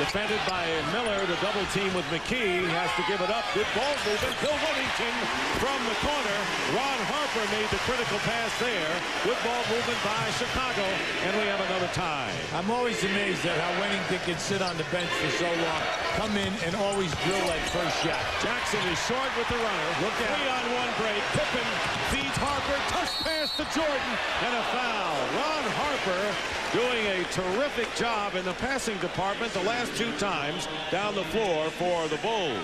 defended by Miller, the double team with McKee, has to give it up. Good ball movement. Bill Wennington from the corner. Ron Harper made the critical pass there. Good ball movement by Chicago, and we have another tie. I'm always amazed at how Wennington can sit on the bench for so long, come in and always drill that first shot. Jackson is short with the runner. Look at 3-on-1 break. Pippen feeds Harper. Touch pass to Jordan, and a foul. Ron Harper doing a terrific job in the passing department the last 2 times down the floor for the Bulls.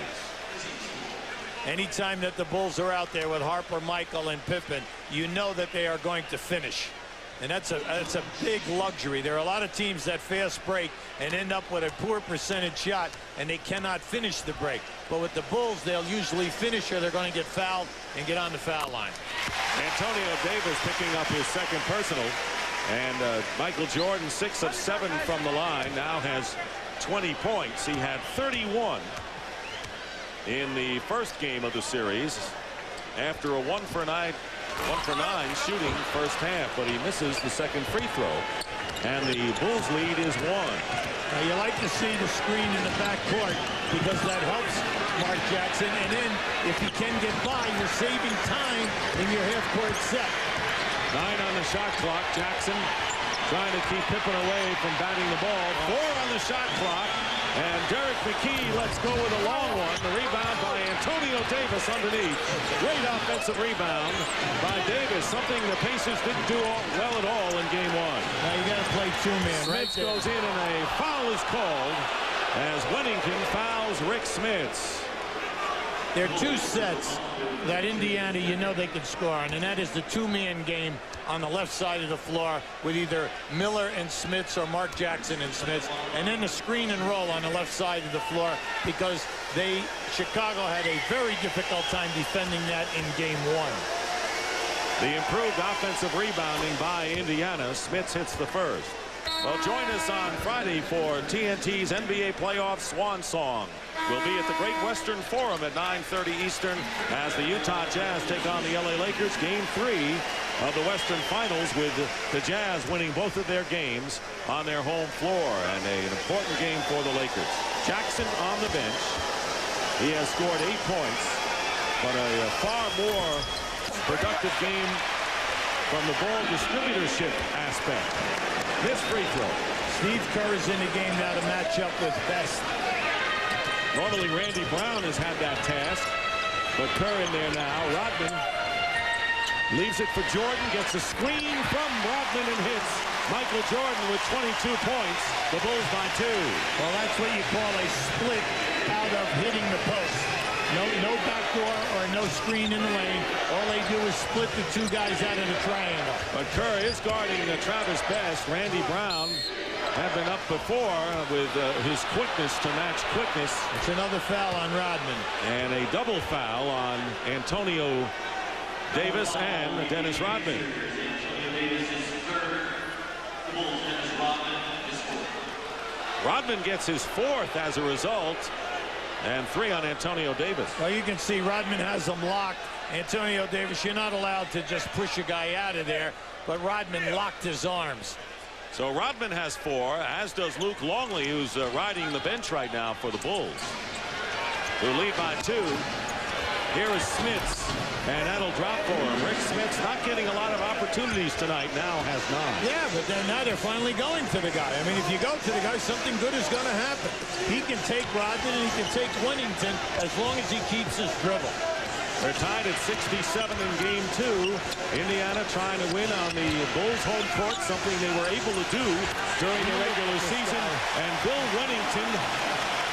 Anytime that the Bulls are out there with Harper, Michael, and Pippen, you know that they are going to finish. And that's a big luxury. There are a lot of teams that fast break and end up with a poor percentage shot, and they cannot finish the break. But with the Bulls, they'll usually finish, or they're going to get fouled and get on the foul line. Antonio Davis picking up his second personal. And Michael Jordan, 6 of 7 from the line, now has 20 points. He had 31 in the first game of the series after a 1 for 9 shooting first half, but he misses the second free throw, and the Bulls lead is 1. Now you like to see the screen in the backcourt because that helps Mark Jackson, and then if he can get by, you're saving time in your half-court set. 9 on the shot clock. Jackson trying to keep Pippen away from batting the ball. 4 on the shot clock. And Derek McKee lets go with a long one. The rebound by Antonio Davis underneath. Great offensive rebound by Davis. Something the Pacers didn't do well at all in game 1. Now you got to play 2-man. Smits goes in, and a foul is called as Wennington fouls Rick Smits. There are two sets that Indiana, you know they can score on, and that is the two-man game on the left side of the floor with either Miller and Smits or Mark Jackson and Smits, and then the screen and roll on the left side of the floor, because Chicago had a very difficult time defending that in game one. The improved offensive rebounding by Indiana. Smits hits the first. Well, join us on Friday for TNT's NBA Playoff Swan Song. We'll be at the Great Western Forum at 9:30 Eastern as the Utah Jazz take on the LA Lakers. Game 3 of the Western Finals, with the Jazz winning both of their games on their home floor, and an important game for the Lakers. Jackson on the bench. He has scored 8 points, but a far more productive game from the ball distributorship aspect. This free throw. Steve Kerr is in the game now to match up with Best. Normally Randy Brown has had that task, but Kerr in there now. Rodman leaves it for Jordan, gets a screen from Rodman and hits. Michael Jordan with 22 points. The Bulls by 2. Well, that's what you call a split out of hitting the post. No backdoor or no screen in the lane. All they do is split the two guys out of the triangle. But Kerr is guarding Travis Best. Randy Brown had been up before with his quickness to match quickness. It's another foul on Rodman. And a double foul on Antonio Davis and Dennis Rodman. Rodman gets his 4th as a result, and 3 on Antonio Davis. Well, you can see Rodman has him locked. Antonio Davis, you're not allowed to just push a guy out of there, but Rodman locked his arms. So Rodman has 4, as does Luke Longley, who's riding the bench right now for the Bulls, who lead by 2. Here is Smits, and that'll drop for him. Rick Smits not getting a lot of opportunities tonight, now has 9. Yeah, but then now they're finally going to the guy. I mean, if you go to the guy, something good is going to happen. He can take Rodman and he can take Winnington as long as he keeps his dribble. They're tied at 67 in game 2. Indiana trying to win on the Bulls home court, something they were able to do during the regular season. And Bill Winnington,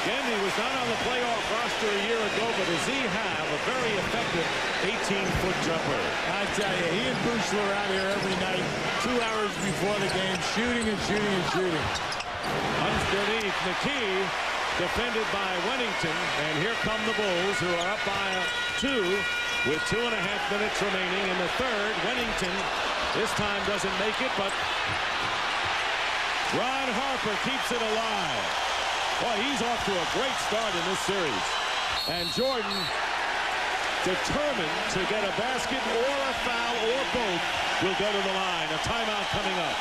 again, he was not on the playoff roster a year ago, but does he have a very effective 18-foot jumper? I tell you, he and Bruce were out here every night, 2 hours before the game, shooting and shooting and shooting. Underneath McKee, defended by Winnington, and here come the Bulls, who are up by 2 with 2.5 minutes remaining in the third. Winnington this time doesn't make it, but Ron Harper keeps it alive. Boy, he's off to a great start in this series. And Jordan, determined to get a basket or a foul or both, will go to the line. A timeout coming up.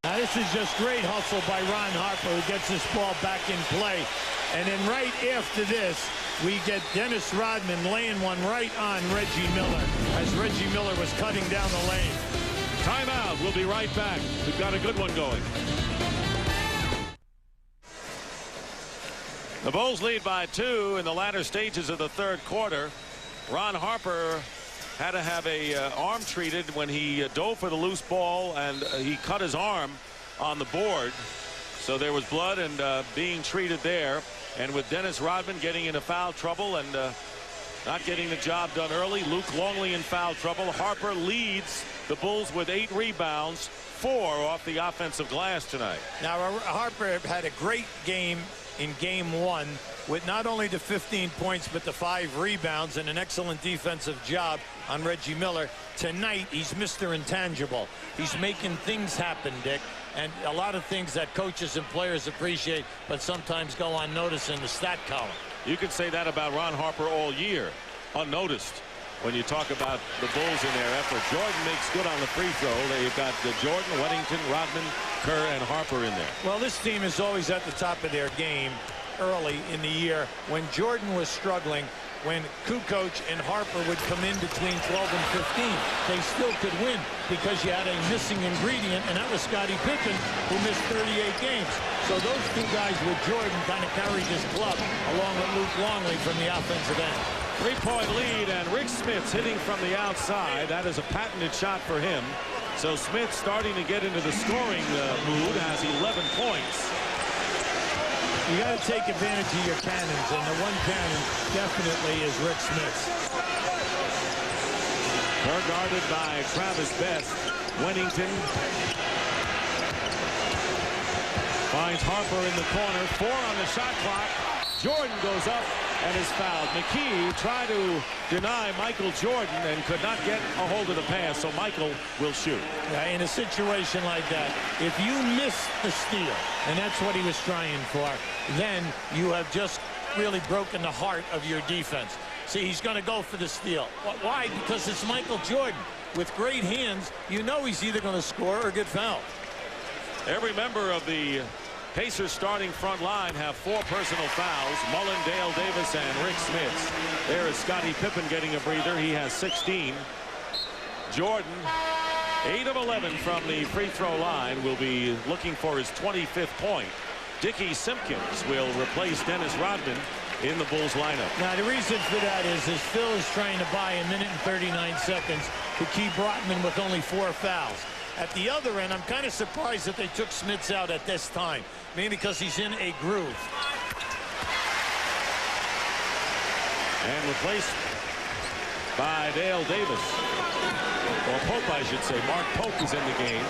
Now, this is just great hustle by Ron Harper, who gets this ball back in play. And then right after this, we get Dennis Rodman laying one right on Reggie Miller as Reggie Miller was cutting down the lane. Timeout. We'll be right back. We've got a good one going. The Bulls lead by 2 in the latter stages of the third quarter. Ron Harper had to have a arm treated when he dove for the loose ball, and he cut his arm on the board. So there was blood and being treated there. And with Dennis Rodman getting into foul trouble and not getting the job done early, Luke Longley in foul trouble. Harper leads the Bulls with 8 rebounds, 4 off the offensive glass tonight. Now, Harper had a great game in game 1 with not only the 15 points but the 5 rebounds and an excellent defensive job on Reggie Miller. Tonight, he's Mr. Intangible. He's making things happen, Dick, and a lot of things that coaches and players appreciate but sometimes go unnoticed in the stat column. You could say that about Ron Harper all year, unnoticed, when you talk about the Bulls in their effort. Jordan makes good on the free throw. They've got Jordan, Winnington, Rodman, Kerr, and Harper in there. Well, this team is always at the top of their game early in the year. When Jordan was struggling, when Kukoc and Harper would come in between 12 and 15, they still could win because you had a missing ingredient, and that was Scottie Pippen, who missed 38 games. So those two guys with Jordan kind of carried this club along with Luke Longley from the offensive end. 3-point lead, and Rick Smits hitting from the outside. That is a patented shot for him. So Smits starting to get into the scoring mood, has 11 points. You got to take advantage of your cannons, and the one cannon definitely is Rick Smith's. They're guarded by Travis Best. Wennington finds Harper in the corner. 4 on the shot clock. Jordan goes up and is fouled. McKee tried to deny Michael Jordan and could not get a hold of the pass, so Michael will shoot. Yeah, in a situation like that, if you miss the steal, and that's what he was trying for, then you have just really broken the heart of your defense. See, he's going to go for the steal. Why? Because it's Michael Jordan. With great hands, you know he's either going to score or get fouled. Every member of the Pacers starting front line have 4 personal fouls. Mullen, Dale Davis, and Rick Smits. There is Scottie Pippen getting a breather. He has 16. Jordan, 8 of 11 from the free throw line, will be looking for his 25th point. Dickie Simpkins will replace Dennis Rodman in the Bulls lineup. Now, the reason for that is Phil is trying to buy 1 minute and 39 seconds to keep Rodman with only 4 fouls. At the other end, I'm kind of surprised that they took Smits out at this time. Maybe because he's in a groove. And replaced by Dale Davis. Or Pope, I should say. Mark Pope is in the game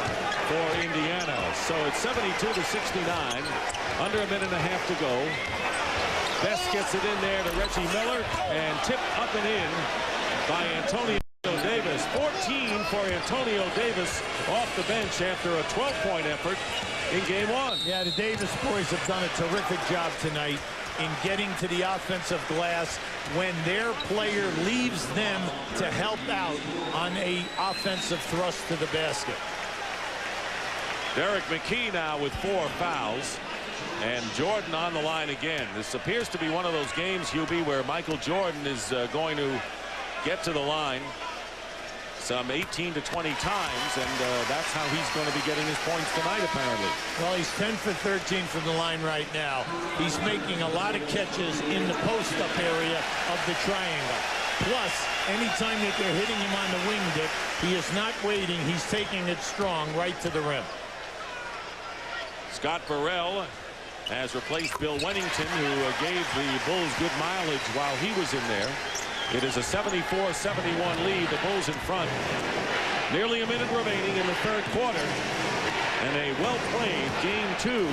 for Indiana. So it's 72-69. Under 1.5 minutes to go. Best gets it in there to Reggie Miller. And tipped up and in by Antonio Davis. 14 for Antonio Davis off the bench after a 12-point effort in game 1. Yeah, the Davis boys have done a terrific job tonight in getting to the offensive glass when their player leaves them to help out on a offensive thrust to the basket. Derek McKee now with 4 fouls. And Jordan on the line again. This appears to be one of those games, Hubie, where Michael Jordan is going to get to the line some 18 to 20 times, and that's how he's going to be getting his points tonight, apparently. Well, he's 10 for 13 from the line right now. He's making a lot of catches in the post-up area of the triangle. Plus, anytime that they're hitting him on the wing, Dick, he is not waiting. He's taking it strong right to the rim. Scott Burrell has replaced Bill Wennington, who gave the Bulls good mileage while he was in there. It is a 74-71 lead. The Bulls in front. Nearly a minute remaining in the 3rd quarter. And a well-played game 2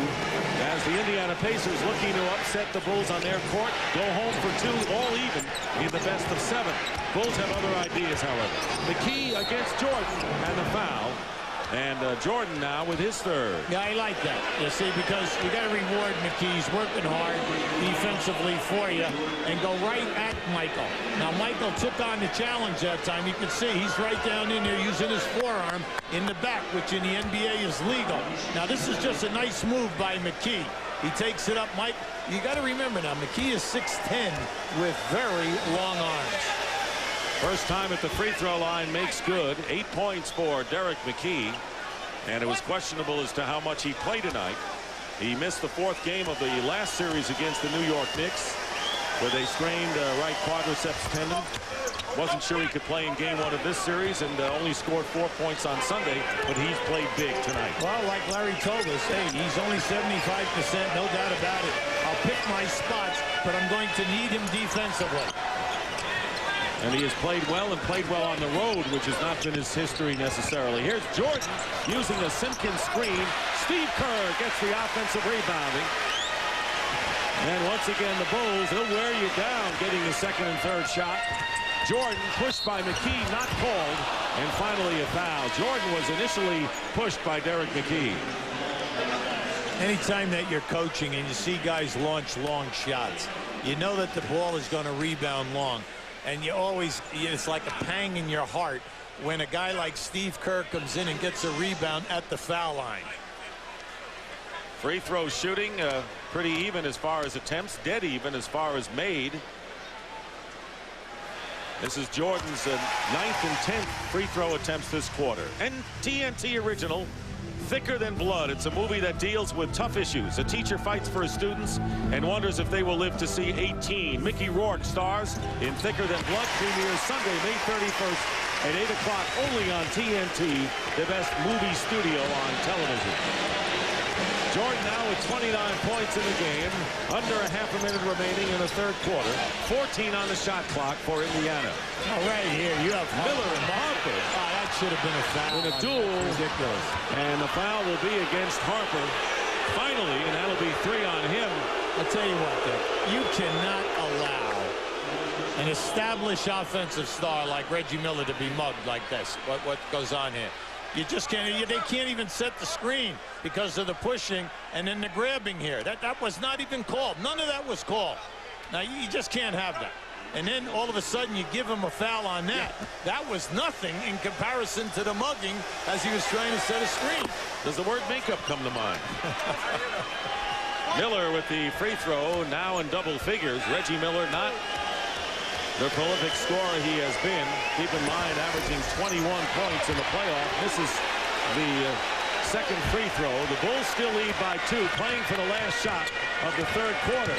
as the Indiana Pacers looking to upset the Bulls on their court. Go home for 2, all even in the best of 7. Bulls have other ideas, however. McKee against Jordan and the foul. And Jordan now with his 3rd. Yeah, I like that. You see, because you got to reward McKee. He's working hard defensively for you and go right at Michael. Now, Michael took on the challenge that time. You can see he's right down in there using his forearm in the back, which in the NBA is legal. Now, this is just a nice move by McKee. He takes it up. Mike, you got to remember now, McKee is 6'10" with very long arms. First time at the free throw line makes good. 8 points for Derek McKee. And it was questionable as to how much he played tonight. He missed the 4th game of the last series against the New York Knicks, where they strained right quadriceps tendon. Wasn't sure he could play in game 1 of this series, and only scored 4 points on Sunday, but he's played big tonight. Well, like Larry told us, hey, he's only 75%, no doubt about it. I'll pick my spots, but I'm going to need him defensively. And he has played well and played well on the road, which has not been his history necessarily. Here's Jordan using a Simpkins screen. Steve Kerr gets the offensive rebounding. And once again, the Bulls, they'll wear you down getting the 2nd and 3rd shot. Jordan pushed by McKee, not called. And finally a foul. Jordan was initially pushed by Derek McKee. Anytime that you're coaching and you see guys launch long shots, you know that the ball is going to rebound long. And you always, it's like a pang in your heart when a guy like Steve Kerr comes in and gets a rebound at the foul line. Free throw shooting pretty even as far as attempts, dead even as far as made. This is Jordan's 9th and 10th free throw attempts this quarter. And TNT original, Thicker Than Blood. It's a movie that deals with tough issues. A teacher fights for his students and wonders if they will live to see 18. Mickey Rourke stars in Thicker Than Blood. Premieres Sunday, May 31st at 8 o'clock only on TNT, the best movie studio on television. Jordan now with 29 points in the game. Under a half a minute remaining in the third quarter. 14 on the shot clock for Indiana. Oh, right here, you have Miller and Harper. Oh, that should have been a foul. In a duel. Ridiculous. And the foul will be against Harper. Finally, and that'll be 3 on him. I'll tell you what, Dick, you cannot allow an established offensive star like Reggie Miller to be mugged like this. What goes on here? You just can't. They can't even set the screen because of the pushing and then the grabbing here. That was not even called. None of that was called. Now you just can't have that. And then all of a sudden you give him a foul on that. That was nothing in comparison to the mugging as he was trying to set a screen. Does the word makeup come to mind? Miller with the free throw now in double figures. Reggie Miller not the prolific scorer he has been. Keep in mind, averaging 21 points in the playoff. This is the second free throw. The Bulls still lead by 2, playing for the last shot of the third quarter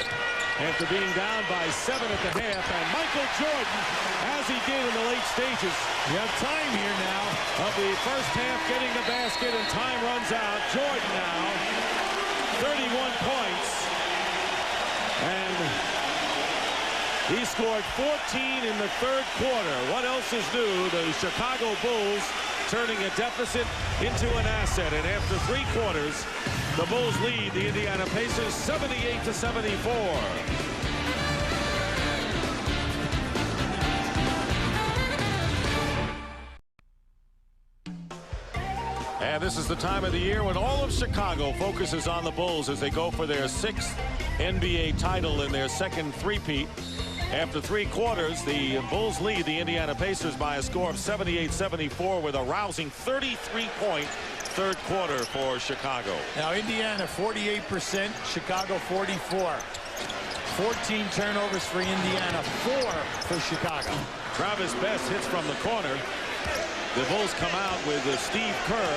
after being down by 7 at the half. And Michael Jordan, as he did in the late stages, you have time here now of the first half, getting the basket, and time runs out. Jordan now 31 points, and he scored 14 in the third quarter. What else is new? The Chicago Bulls turning a deficit into an asset. And after 3 quarters, the Bulls lead the Indiana Pacers 78-74. And this is the time of the year when all of Chicago focuses on the Bulls as they go for their 6th NBA title in their second three-peat. After 3 quarters, the Bulls lead the Indiana Pacers by a score of 78-74 with a rousing 33-point third quarter for Chicago. Now Indiana 48%, Chicago 44. 14 turnovers for Indiana, 4 for Chicago. Travis Best hits from the corner. The Bulls come out with Steve Kerr,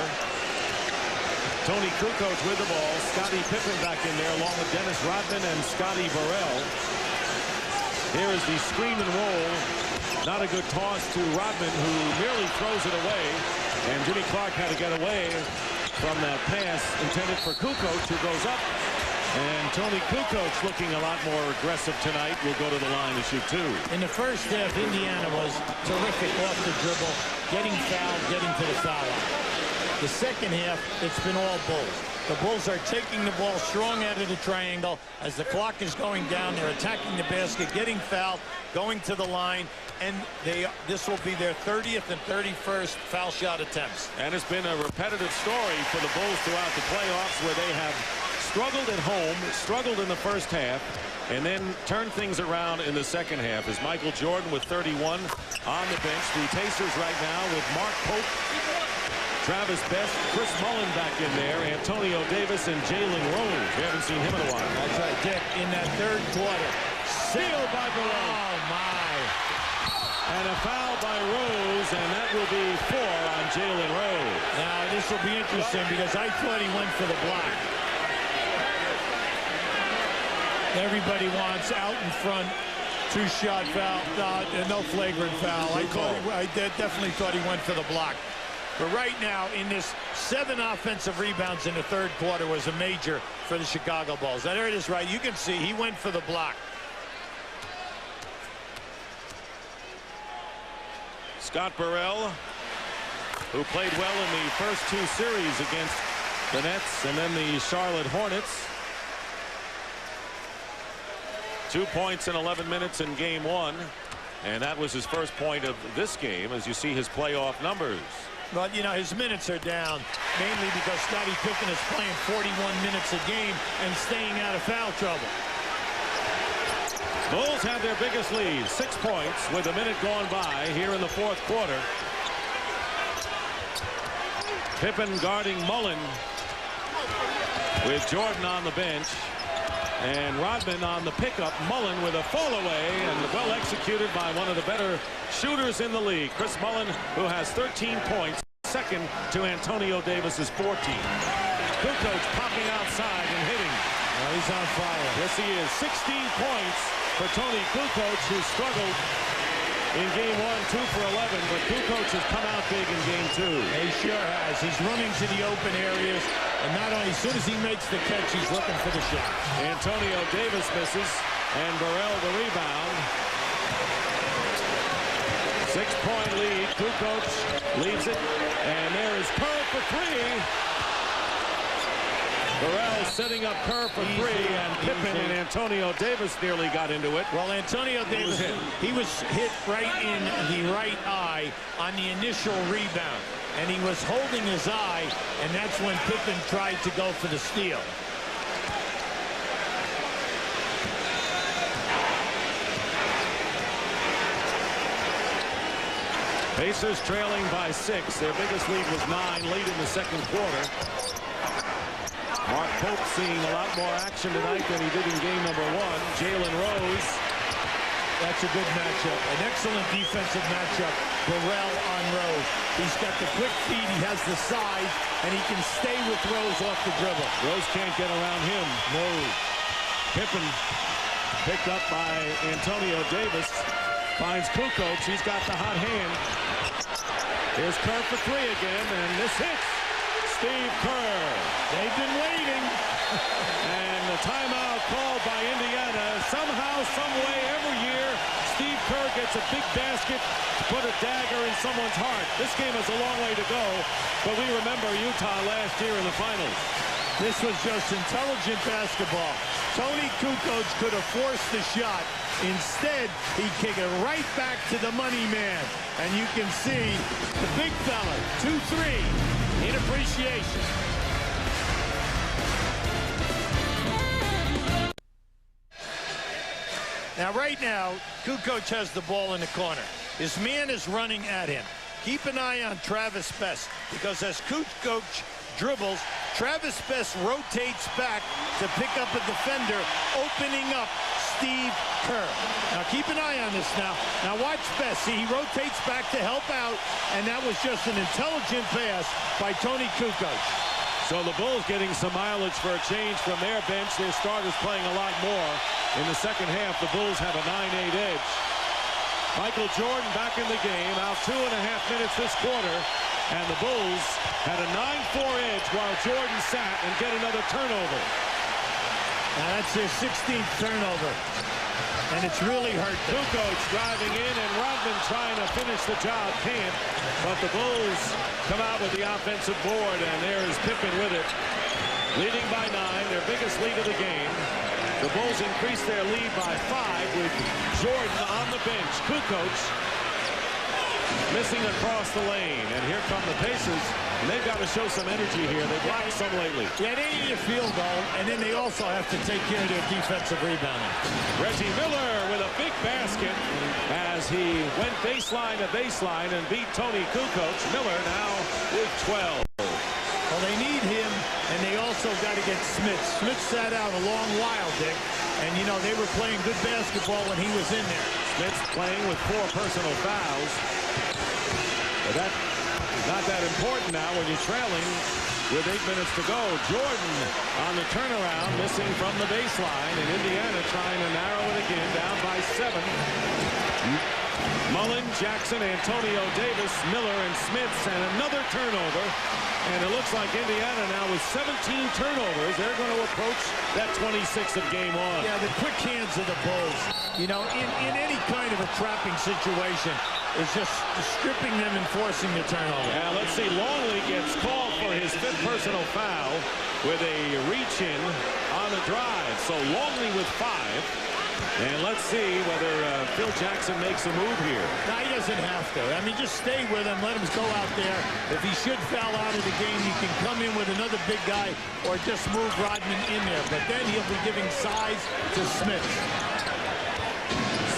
Tony Kukoc with the ball, Scottie Pippen back in there along with Dennis Rodman and Scotty Burrell. Here is the screen and roll. Not a good toss to Rodman, who merely throws it away. And Jimmy Clark had to get away from that pass intended for Kukoc, who goes up. And Tony Kukoc looking a lot more aggressive tonight. Will go to the line to shoot 2. In the first half, Indiana was terrific off the dribble, getting fouled, getting to the foul line. The second half, it's been all Bulls. The Bulls are taking the ball strong out of the triangle. As the clock is going down, they're attacking the basket, getting fouled, going to the line, and this will be their 30th and 31st foul shot attempts. And it's been a repetitive story for the Bulls throughout the playoffs, where they have struggled at home, struggled in the first half, and then turned things around in the second half. As Michael Jordan with 31 on the bench. The Pacers right now with Mark Pope, Travis Best, Chris Mullin back in there, Antonio Davis, and Jalen Rose. We haven't seen him in a while. That's right, Dick, in that third quarter. Sealed by Burrell. Oh, my. And a foul by Rose, and that will be 4 on Jalen Rose. Now, this will be interesting because I thought he went for the block. Everybody wants out in front, 2-shot foul, no flagrant foul. I definitely thought he went for the block. But right now, in this 7 offensive rebounds in the third quarter was a major for the Chicago Bulls. Now, there it is, right? You can see he went for the block. Scott Burrell, who played well in the first 2 series against the Nets and then the Charlotte Hornets. 2 points in 11 minutes in game 1. And that was his first point of this game, as you see his playoff numbers. But, you know, his minutes are down, mainly because Scottie Pippen is playing 41 minutes a game and staying out of foul trouble. Bulls have their biggest lead, 6 points, with a minute gone by here in the fourth quarter. Pippen guarding Mullin with Jordan on the bench. And Rodman on the pickup. Mullin with a fall away, and well executed by one of the better shooters in the league, Chris Mullin, who has 13 points, second to Antonio Davis's 14. Kukoc popping outside and hitting. Well, he's on fire. Yes, he is. 16 points for Tony Kukoc, who struggled in game 1, 2 for 11, but Kukoc has come out big in game 2. He sure has. He's running to the open areas, And not only, as soon as he makes the catch, he's looking for the shot. Antonio Davis misses, and Burrell the rebound. 6-point lead. Kukoc leads it, and there is Kerr for three. Burrell setting up Kerr for three, and Pippen and Antonio Davis nearly got into it. Well, Antonio Davis, he was hit right in the right eye on the initial rebound, and he was holding his eye, and that's when Pippen tried to go for the steal. Pacers trailing by 6. Their biggest lead was 9, late in the second quarter. Mark Pope seeing a lot more action tonight than he did in game number 1. Jalen Rose. That's a good matchup. An excellent defensive matchup. Burrell on Rose. He's got the quick feet. He has the size, and he can stay with Rose off the dribble. Rose can't get around him. No. Pippen picked up by Antonio Davis. Finds Kukoc. He's got the hot hand. Here's Kerr for three again, and this hits. Steve Kerr. They've been waiting. And the timeout called by Indiana. Somehow, some way, every year, Steve Kerr gets a big basket to put a dagger in someone's heart. This game has a long way to go, but we remember Utah last year in the finals. This was just intelligent basketball. Tony Kukoc could have forced the shot. Instead, he kicked it right back to the money man. And you can see the big fella, 2-3, in appreciation. Now, right now, Kukoc has the ball in the corner. His man is running at him. Keep an eye on Travis Best, because as Kukoc dribbles, Travis Best rotates back to pick up a defender, opening up Steve Kerr. Now keep an eye on this now. Now watch Best. See, he rotates back to help out, and that was just an intelligent pass by Tony Kukoc. So the Bulls getting some mileage for a change from their bench. Their starters playing a lot more. In the second half, the Bulls have a 9-8 edge. Michael Jordan back in the game, out 2.5 minutes this quarter. And the Bulls had a 9-4 edge while Jordan sat and get another turnover. Now that's their 16th turnover. And it's really hurt them. Kukoc driving in, and Rodman trying to finish the job. Can't. But the Bulls come out with the offensive board, and there is Pippen with it. Leading by 9, their biggest lead of the game. The Bulls increase their lead by 5 with Jordan on the bench. Kukoc missing across the lane, and here come the Pacers, and they've got to show some energy here. They've blocked some lately. Yeah, they need a field goal, and then they also have to take care of their defensive rebounding. Reggie Miller with a big basket as he went baseline to baseline and beat Tony Kukoc. Miller now with 12. Well, they need him, and they also got to get Smith. Smith sat out a long while, Dick, and, you know, they were playing good basketball when he was in there. Smith's playing with 4 personal fouls. But that is not that important now when you're trailing with 8 minutes to go. Jordan on the turnaround, missing from the baseline, and Indiana trying to narrow it again, down by 7. Mullen, Jackson, Antonio Davis, Miller, and Smith, and another turnover. And it looks like Indiana now with 17 turnovers. They're going to approach that 26 of game 1. Yeah, the quick hands of the Bulls, you know, in any kind of a trapping situation, is just stripping them and forcing the turnover. Now, let's see. Longley gets called for his 5th personal foul with a reach-in on the drive. So Longley with 5. And let's see whether Phil Jackson makes a move here. No, he doesn't have to. I mean, just stay with him. Let him go out there. If he should foul out of the game, you can come in with another big guy or just move Rodman in there. But then he'll be giving size to Smith.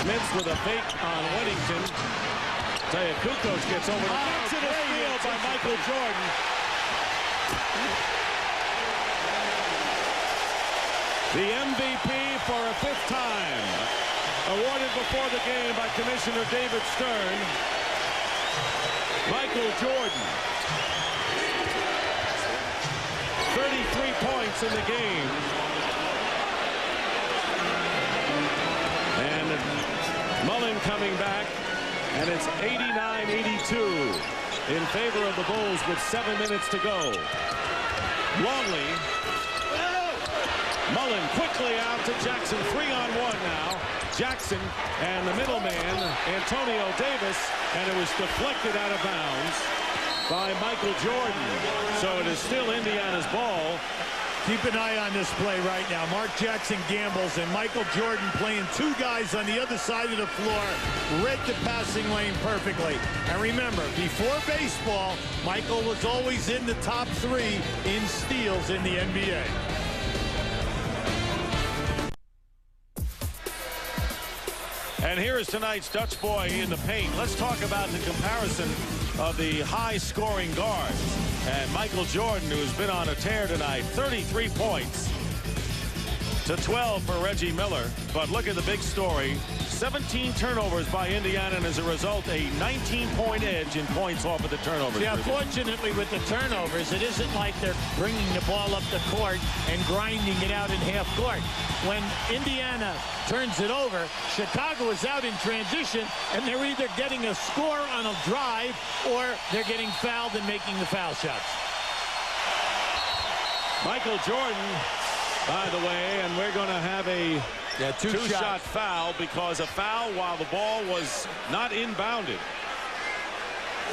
Smith with a fake on Whittington. Tell you, Kukoc gets over the bounce to the field by Michael Jordan. The MVP for a 5th time, awarded before the game by Commissioner David Stern. Michael Jordan, 33 points in the game. And Mullen coming back, and it's 89-82 in favor of the Bulls with 7 minutes to go. Longley. Mullen quickly out to Jackson. 3-on-1 now. Jackson and the middleman, Antonio Davis, and it was deflected out of bounds by Michael Jordan. So it is still Indiana's ball. Keep an eye on this play right now. Mark Jackson gambles, and Michael Jordan playing two guys on the other side of the floor. Read the passing lane perfectly. And remember, before baseball, Michael was always in the top 3 in steals in the NBA. And here is tonight's Dutch boy in the paint. Let's talk about the comparison of the high-scoring guards. And Michael Jordan, who's been on a tear tonight, 33 points to 12 for Reggie Miller. But look at the big story. 17 turnovers by Indiana, and as a result, a 19-point edge in points off of the turnovers. Yeah, fortunately with the turnovers, it isn't like they're bringing the ball up the court and grinding it out in half court. When Indiana turns it over, Chicago is out in transition, and they're either getting a score on a drive or they're getting fouled and making the foul shots. Michael Jordan, by the way, and we're going to have a two-shot foul, because a foul while the ball was not inbounded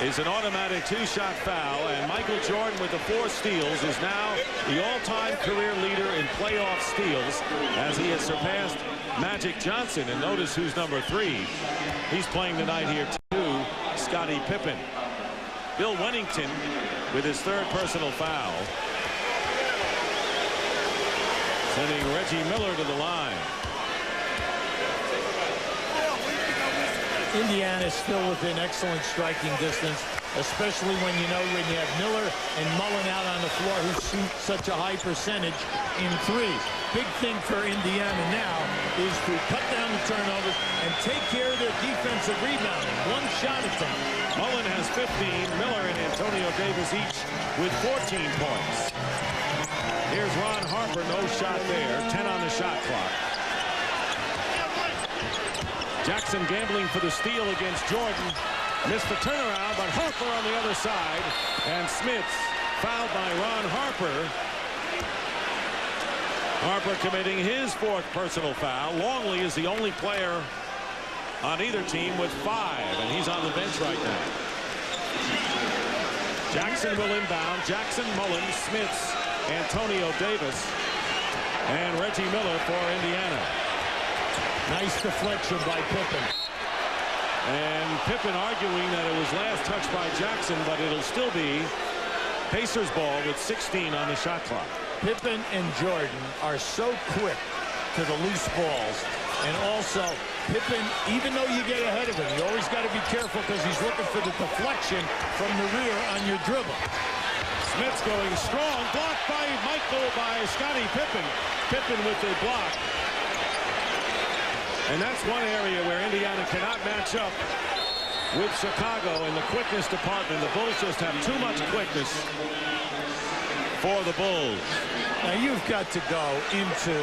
is an automatic two-shot foul, and Michael Jordan with the 4 steals is now the all-time career leader in playoff steals, as he has surpassed Magic Johnson. And notice who's number 3. He's playing tonight here too, Scottie Pippen. Bill Wennington with his 3rd personal foul, sending Reggie Miller to the line. Indiana is still within excellent striking distance, especially when you have Miller and Mullen out on the floor, who shoot such a high percentage in threes. Big thing for Indiana now is to cut down the turnovers and take care of their defensive rebounding. One shot attempt. Mullen has 15. Miller and Antonio Davis each with 14 points. Here's Ron Harper, no shot there. 10 on the shot clock. Jackson gambling for the steal against Jordan. Missed the turnaround, but Harper on the other side. And Smith fouled by Ron Harper. Harper committing his 4th personal foul. Longley is the only player on either team with 5, and he's on the bench right now. Jackson will inbound. Jackson, Mullen, Smith, Antonio Davis, and Reggie Miller for Indiana. Nice deflection by Pippen. And Pippen arguing that it was last touched by Jackson, but it'll still be Pacers ball with 16 on the shot clock. Pippen and Jordan are so quick to the loose balls. And also, Pippen, even though you get ahead of him, you always got to be careful, because he's looking for the deflection from the rear on your dribble. Smith's going strong. Blocked by Scottie Pippen. Pippen with the block. And that's one area where Indiana cannot match up with Chicago in the quickness department. The Bulls just have too much quickness for the Bulls. Now you've got to go into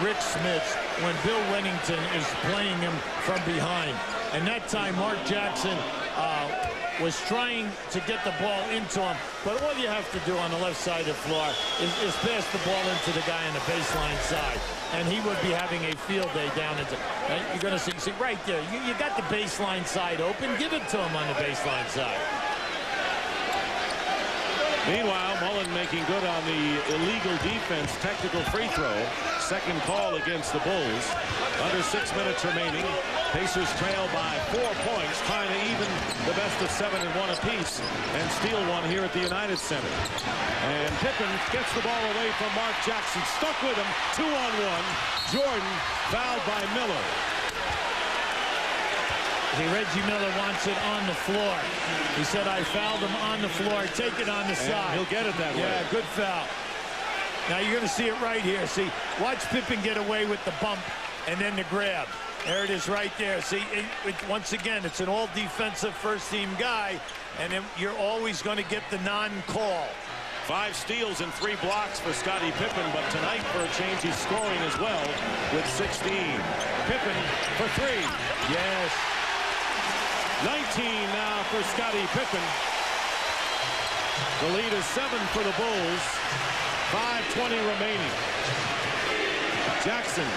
Rick Smith when Bill Wennington is playing him from behind. And that time Mark Jackson was trying to get the ball into him. But all you have to do on the left side of the floor is pass the ball into the guy on the baseline side. And he would be having a field day down into. You're going to see right there. You got the baseline side open. Give it to him on the baseline side. Meanwhile, Mullen making good on the illegal defense technical free throw. Second call against the Bulls. Under 6 minutes remaining. Pacers trail by 4 points, trying to even the best of 7 and 1 apiece and steal one here at the United Center. And Pippen gets the ball away from Mark Jackson. Stuck with him. 2-on-1. Jordan fouled by Miller. See, Reggie Miller wants it on the floor. He said, I fouled him on the floor. Take it on the side. He'll get it that way. Yeah, good foul. Now you're going to see it right here. See, watch Pippen get away with the bump and then the grab. There it is right there. See, once again, it's an all-defensive first-team guy, and then you're always going to get the non-call. 5 steals and 3 blocks for Scottie Pippen, but tonight for a change he's scoring as well with 16. Pippen for 3. Yes. 19 now for Scottie Pippen. The lead is 7 for the Bulls. 5:20 remaining. Jackson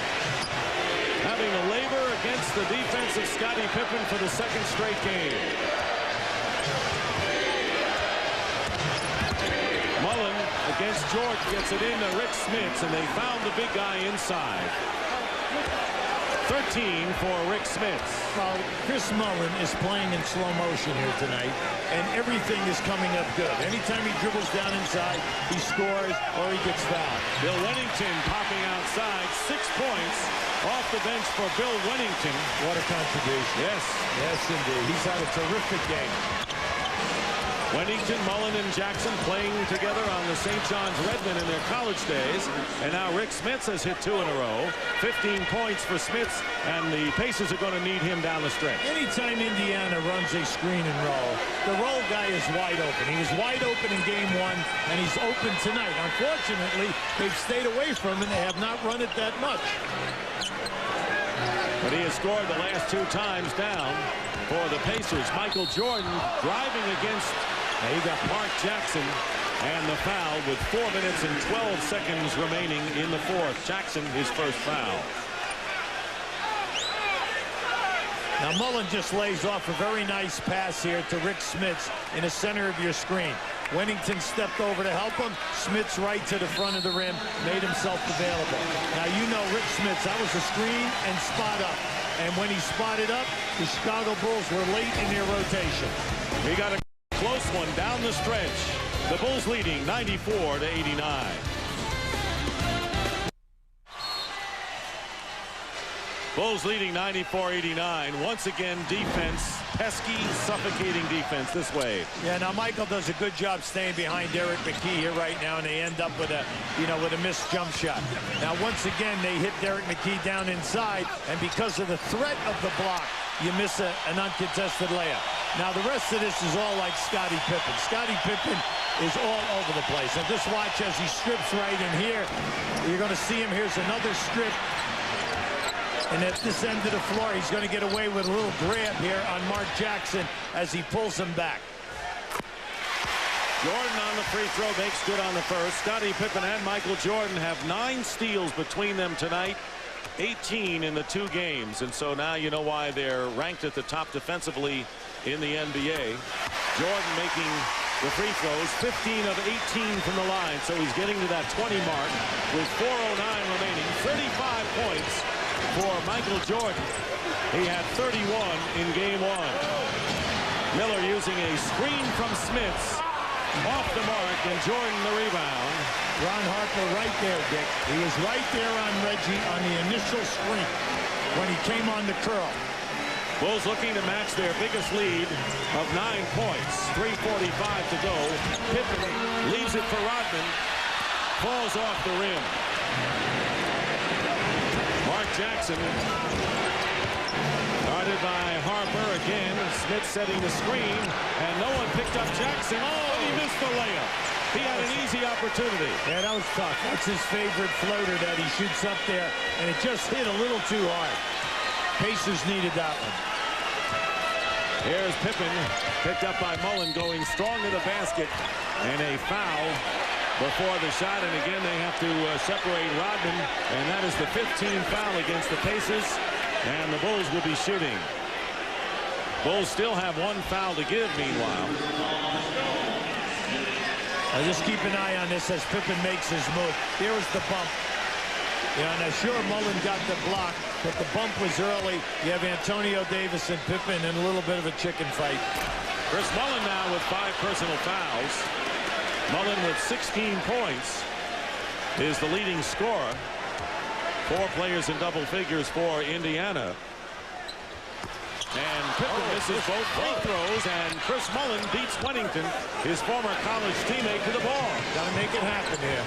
having to labor against the defense of Scottie Pippen for the second straight game. Mullen against George gets it into Rick Smits, and they found the big guy inside. 13 for Rick Smits. Well, Chris Mullen is playing in slow motion here tonight, and everything is coming up good. Anytime he dribbles down inside, he scores or he gets fouled. Bill Wennington popping outside, 6 points off the bench for Bill Wennington. What a contribution. Yes. Yes, indeed. He's had a terrific game. Wennington, Mullen, and Jackson playing together on the St. John's Redmen in their college days. And now Rick Smits has hit 2 in a row. 15 points for Smits, and the Pacers are going to need him down the stretch. Anytime Indiana runs a screen and roll, the roll guy is wide open. He was wide open in game 1, and he's open tonight. Unfortunately, they've stayed away from him, and they have not run it that much. But he has scored the last 2 times down for the Pacers. Michael Jordan driving against Mark Jackson, and the foul with 4 minutes and 12 seconds remaining in the fourth. Jackson, his first foul. Now Mullen just lays off a very nice pass here to Rick Smits in the center of your screen. Wennington stepped over to help him. Smits right to the front of the rim, made himself available. Now you know Rick Smits, that was a screen and spot up. And when he spotted up, the Chicago Bulls were late in their rotation. He got a close one down the stretch. The Bulls leading 94-89. Bulls leading 94-89. Once again, defense, pesky, suffocating defense this way. Yeah, now Michael does a good job staying behind Derek McKee here right now, and they end up with a, with a missed jump shot. Now, once again, they hit Derek McKee down inside, and because of the threat of the block, you miss an uncontested layup. Now, the rest of this is all like Scottie Pippen. Scottie Pippen is all over the place. And just watch as he strips right in here. You're going to see him. Here's another strip. And at this end of the floor, he's going to get away with a little grab here on Mark Jackson as he pulls him back. Jordan on the free throw makes good on the first. Scottie Pippen and Michael Jordan have 9 steals between them tonight. 18 in the 2 games, and so now you know why they're ranked at the top defensively in the NBA. Jordan making the free throws, 15 of 18 from the line, so he's getting to that 20 mark with 4:09 remaining. 35 points for Michael Jordan. He had 31 in game 1. Miller using a screen from Smits. Off the mark, and Jordan the rebound. Ron Harper right there, Dick. He was right there on Reggie on the initial screen when he came on the curl. Bulls looking to match their biggest lead of 9 points. 3:45 to go. Pippen leaves it for Rodman. Falls off the rim. Mark Jackson. Guarded by Harper again. Smith setting the screen, and no one picked up Jackson. Oh, he missed the layup. He had an easy opportunity. Yeah, that was tough. That's his favorite floater that he shoots up there, and it just hit a little too hard. Pacers needed that one. Here's Pippen, picked up by Mullen, going strong to the basket, and a foul before the shot, and again they have to separate Rodman, and that is the 15th foul against the Pacers, and the Bulls will be shooting. Bulls still have 1 foul to give, meanwhile. Now just keep an eye on this as Pippen makes his move. Here was the bump. Yeah, and sure Mullen got the block, but the bump was early. You have Antonio Davis and Pippen in a little bit of a chicken fight. Chris Mullen now with 5 personal fouls. Mullen with 16 points is the leading scorer. 4 players in double figures for Indiana. And Pippen misses both free throws, and Chris Mullen beats Wennington, his former college teammate, to the ball. Got to make it happen here.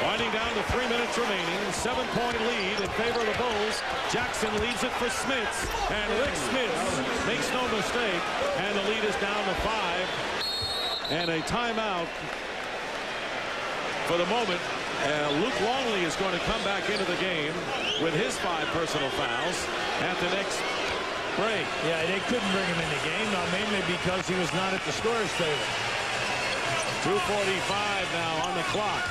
Winding down to 3 minutes remaining. 7-point lead in favor of the Bulls. Jackson leaves it for Smits, and Rick Smits makes no mistake, and the lead is down to 5. And a timeout for the moment. Luke Longley is going to come back into the game with his 5 personal fouls at the next break. Yeah, they couldn't bring him in the game, mainly because he was not at the scorer's table. 2:45 now on the clock.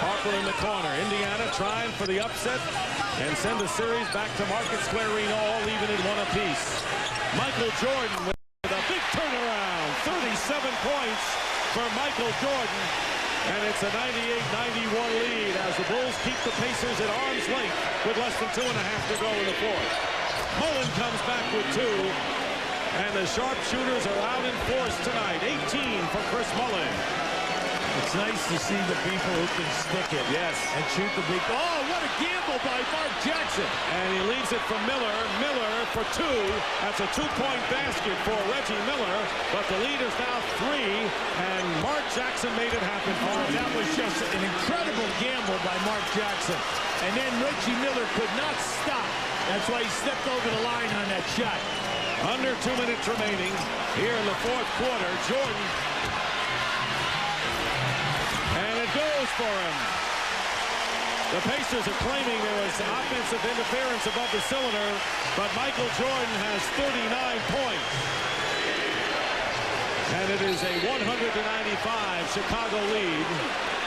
Harper in the corner. Indiana trying for the upset and send the series back to Market Square Arena, all even at 1 apiece. Michael Jordan with a big turnaround. 37 points for Michael Jordan. And it's a 98-91 lead as the Bulls keep the Pacers at arm's length with less than 2.5 to go in the fourth. Mullen comes back with 2. And the sharpshooters are out in force tonight. 18 for Chris Mullen. It's nice to see the people who can stick it. Yes. And shoot the big. Oh, what a gamble by Mark Jackson. And he leaves it for Miller. Miller for 2. That's a 2-point basket for Reggie Miller. But the lead is now 3. And Mark Jackson made it happen. Oh, that was just an incredible gamble by Mark Jackson. And then Reggie Miller could not stop. That's why he stepped over the line on that shot. Under 2 minutes remaining here in the fourth quarter. Jordan. And it goes for him. The Pacers are claiming there was offensive interference above the cylinder, but Michael Jordan has 39 points. And it is a 100-95 Chicago lead.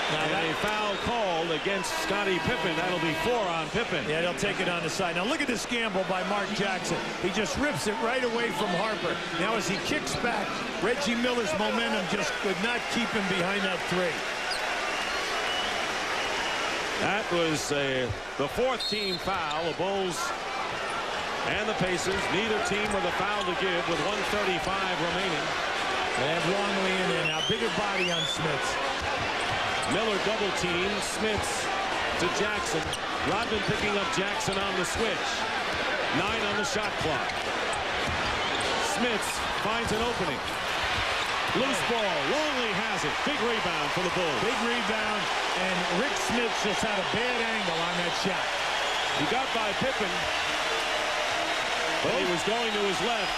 And a foul called against Scottie Pippen. That'll be 4 on Pippen. Yeah, they'll take it on the side. Now look at this gamble by Mark Jackson. He just rips it right away from Harper. Now as he kicks back, Reggie Miller's momentum just could not keep him behind that 3. That was the 4th team foul. The Bulls and the Pacers, neither team with a foul to give with 1:35 remaining. They have Longley in there now. Bigger body on Smits. Miller double team. Smits to Jackson. Rodman picking up Jackson on the switch. 9 on the shot clock. Smits finds an opening. Loose ball. Longley has it. Big rebound for the Bulls. Big rebound. And Rick Smits just had a bad angle on that shot. He got by Pippen, but he was going to his left.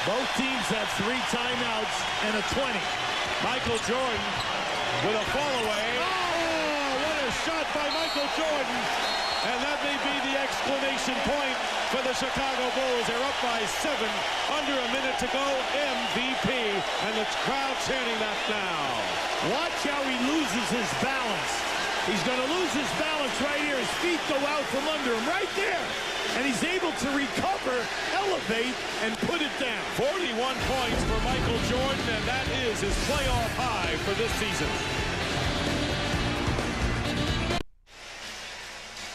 Both teams have 3 timeouts and a 20. Michael Jordan with a fall away. Oh, what a shot by Michael Jordan. And that may be the exclamation point for the Chicago Bulls. They're up by 7, under a minute to go. MVP, and the crowd chanting that now. Watch how he loses his balance. He's going to lose his balance right here. His feet go out from under him right there. And he's able to recover, elevate, and put it down. 41 points for Michael Jordan, and that is his playoff high for this season.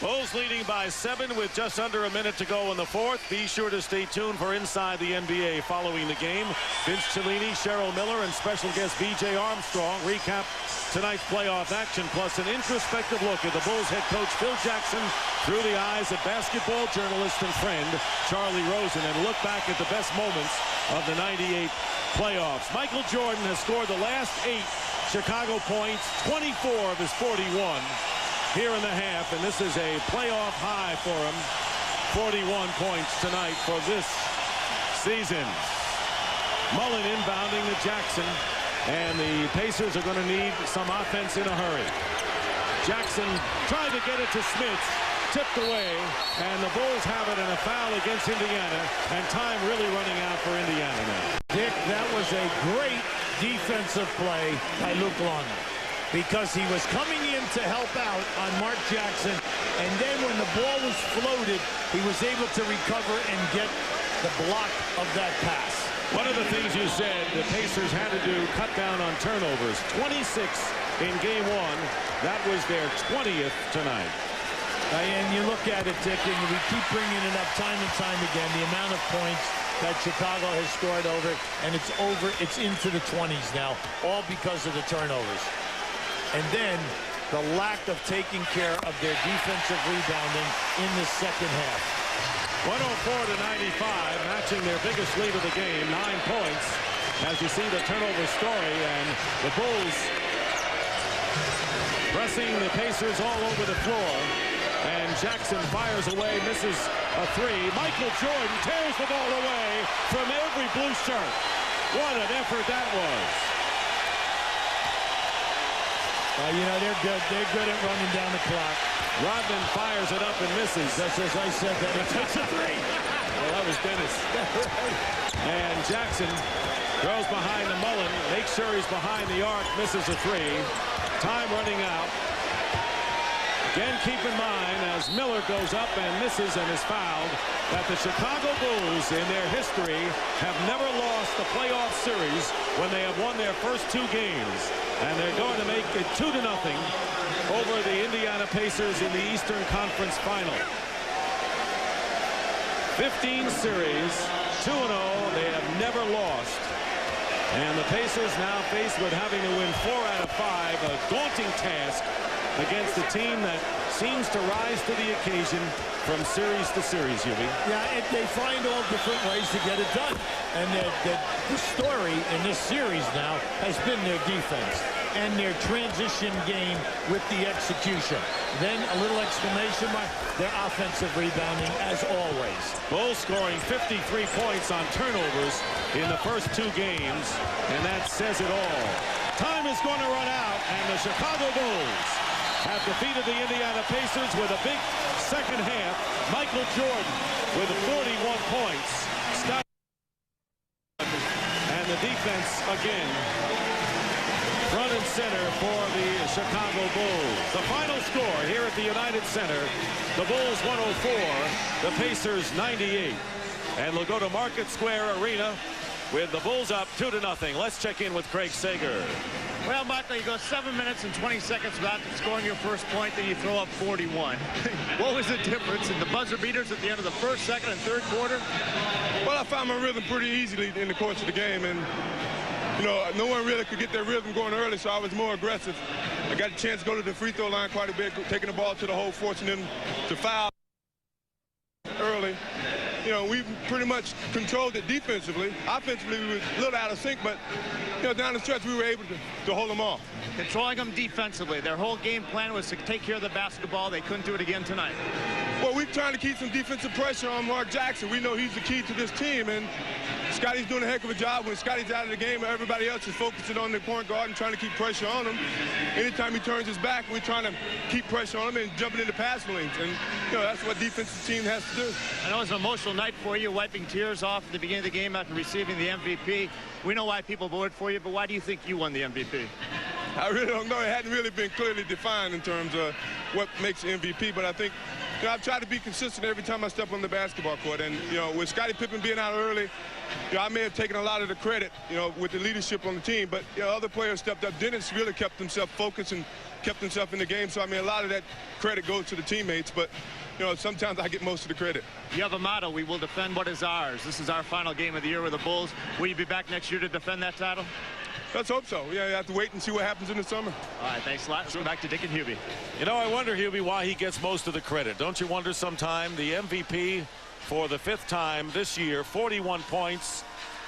Bulls leading by 7 with just under a minute to go in the fourth. Be sure to stay tuned for Inside the NBA following the game. Vince Cellini, Cheryl Miller, and special guest B.J. Armstrong recap tonight's playoff action, plus an introspective look at the Bulls head coach Phil Jackson through the eyes of basketball journalist and friend Charlie Rosen, and look back at the best moments of the 98 playoffs. Michael Jordan has scored the last 8 Chicago points, 24 of his 41. Here in the half, and this is a playoff high for him. 41 points tonight for this season. Mullen inbounding to Jackson, and the Pacers are going to need some offense in a hurry. Jackson tried to get it to Smits, tipped away, and the Bulls have it in a foul against Indiana, and time really running out for Indiana now. Dick, that was a great defensive play by Luke Longley, because he was coming in to help out on Mark Jackson, and then when the ball was floated, he was able to recover and get the block of that pass. One of the things you said the Pacers had to do, cut down on turnovers. 26 in game 1. That was their 20th tonight. And you look at it, Dick, and we keep bringing it up time and time again, the amount of points that Chicago has scored over, and it's into the 20s now, all because of the turnovers. And then the lack of taking care of their defensive rebounding in the second half. 104-95, matching their biggest lead of the game, 9 points. As you see the turnover story, and the Bulls pressing the Pacers all over the floor. And Jackson fires away, misses a 3. Michael Jordan tears the ball away from every blue shirt. What an effort that was. You know, they're good. They're good at running down the clock. Rodman fires it up and misses. Just as I said that. He takes a 3. Well, that was Dennis. And Jackson throws behind the Mullen, makes sure he's behind the arc, misses a three. Time running out. Again, keep in mind, as Miller goes up and misses and is fouled, that the Chicago Bulls in their history have never lost the playoff series when they have won their first 2 games. And they're going to make it 2-0 over the Indiana Pacers in the Eastern Conference Final. 15 series, 2-0, they have never lost. And the Pacers now faced with having to win 4 out of 5, a daunting task against a team that seems to rise to the occasion from series to series, Hubie. Yeah, they find all different ways to get it done. And the story in this series now has been their defense and their transition game with the execution. Then a little exclamation mark, their offensive rebounding as always. Bulls scoring 53 points on turnovers in the first 2 games, and that says it all. Time is going to run out, and the Chicago Bulls have defeated the Indiana Pacers with a big second half. Michael Jordan with 41 points. Scott and the defense again front and center for the Chicago Bulls. The final score here at the United Center, the Bulls 104, the Pacers 98. And we'll go to Market Square Arena with the Bulls up 2-0. Let's check in with Craig Sager. Well, Michael, you go 7 minutes and 20 seconds without scoring your first point, then you throw up 41. What was the difference in the buzzer beaters at the end of the first, second, and third quarter? Well, I found my rhythm pretty easily in the course of the game, and you know, no one really could get their rhythm going early, so I was more aggressive. I got a chance to go to the free throw line quite a bit, taking the ball to the hole, forcing them to foul early. You know, we pretty much controlled it defensively. Offensively, we were a little out of sync, but, you know, down the stretch, we were able to hold them off. Controlling them defensively. Their whole game plan was to take care of the basketball. They couldn't do it again tonight. Well, we're trying to keep some defensive pressure on Mark Jackson. We know he's the key to this team, and Scotty's doing a heck of a job. When Scotty's out of the game, everybody else is focusing on the point guard and trying to keep pressure on him. Anytime he turns his back, we're trying to keep pressure on him and jumping into passing lanes. And, you know, that's what defensive team has to do. I know it was an emotional night for you, wiping tears off at the beginning of the game after receiving the MVP. We know why people voted for you, but why do you think you won the MVP? I really don't know. It hadn't really been clearly defined in terms of what makes MVP, but I think, you know, I've tried to be consistent every time I step on the basketball court. And, you know, with Scottie Pippen being out early, you know, I may have taken a lot of the credit, you know, with the leadership on the team, but, you know, other players stepped up. Dennis really kept himself focused and kept himself in the game. So, I mean, a lot of that credit goes to the teammates, but, you know, sometimes I get most of the credit. You have a motto, we will defend what is ours. This is our final game of the year with the Bulls. Will you be back next year to defend that title? Let's hope so. Yeah, you have to wait and see what happens in the summer. All right, thanks a lot. Let's go back to Dick and Hubie. You know, I wonder, Hubie, why he gets most of the credit. Don't you wonder sometime? The MVP for the 5th time this year, 41 points.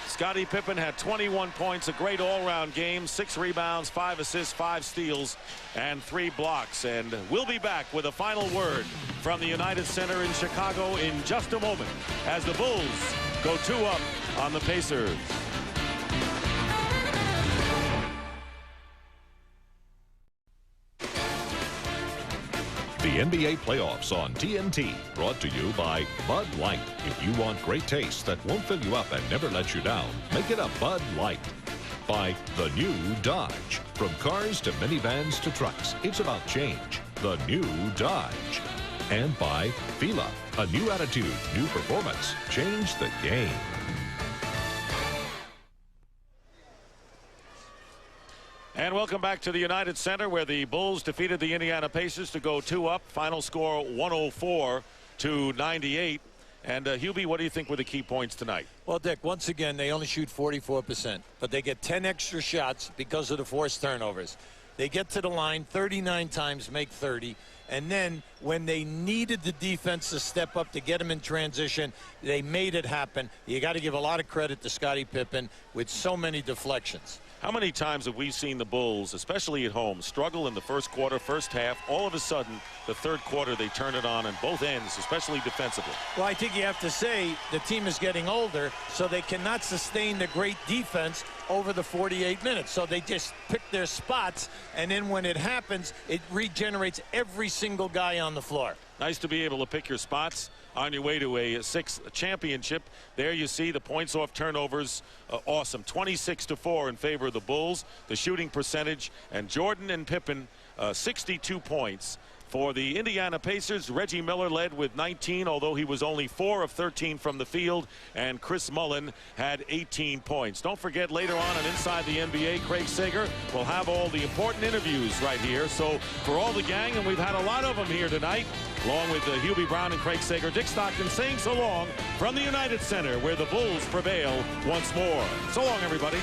Scottie Pippen had 21 points, a great all-round game, 6 rebounds, 5 assists, 5 steals, and 3 blocks. And we'll be back with a final word from the United Center in Chicago in just a moment as the Bulls go 2-up on the Pacers. The NBA playoffs on TNT, brought to you by Bud Light. If you want great taste that won't fill you up and never let you down, make it a Bud Light. By the new Dodge. From cars to minivans to trucks, it's about change. The new Dodge. And by Fila, a new attitude, new performance. Change the game. And welcome back to the United Center, where the Bulls defeated the Indiana Pacers to go 2-up. Final score 104-98. And Hubie, what do you think were the key points tonight? Well, Dick, once again, they only shoot 44%, but they get 10 extra shots because of the forced turnovers. They get to the line 39 times, make 30. And then when they needed the defense to step up to get them in transition, they made it happen. You got to give a lot of credit to Scottie Pippen with so many deflections. How many times have we seen the Bulls, especially at home, struggle in the first quarter, first half? All of a sudden, the third quarter, they turn it on both ends, especially defensively. Well, I think you have to say the team is getting older, so they cannot sustain the great defense over the 48 minutes. So they just pick their spots, and then when it happens, it regenerates every single guy on the floor. Nice to be able to pick your spots. on your way to a 6th championship. There you see the points off turnovers. Awesome. 26-4 in favor of the Bulls. The shooting percentage, and Jordan and Pippen 62 points. For the Indiana Pacers, Reggie Miller led with 19, although he was only 4 of 13 from the field, and Chris Mullin had 18 points. Don't forget, later on Inside the NBA, Craig Sager will have all the important interviews right here. So for all the gang, and we've had a lot of them here tonight, along with Hubie Brown and Craig Sager, Dick Stockton saying so long from the United Center, where the Bulls prevail once more. So long, everybody.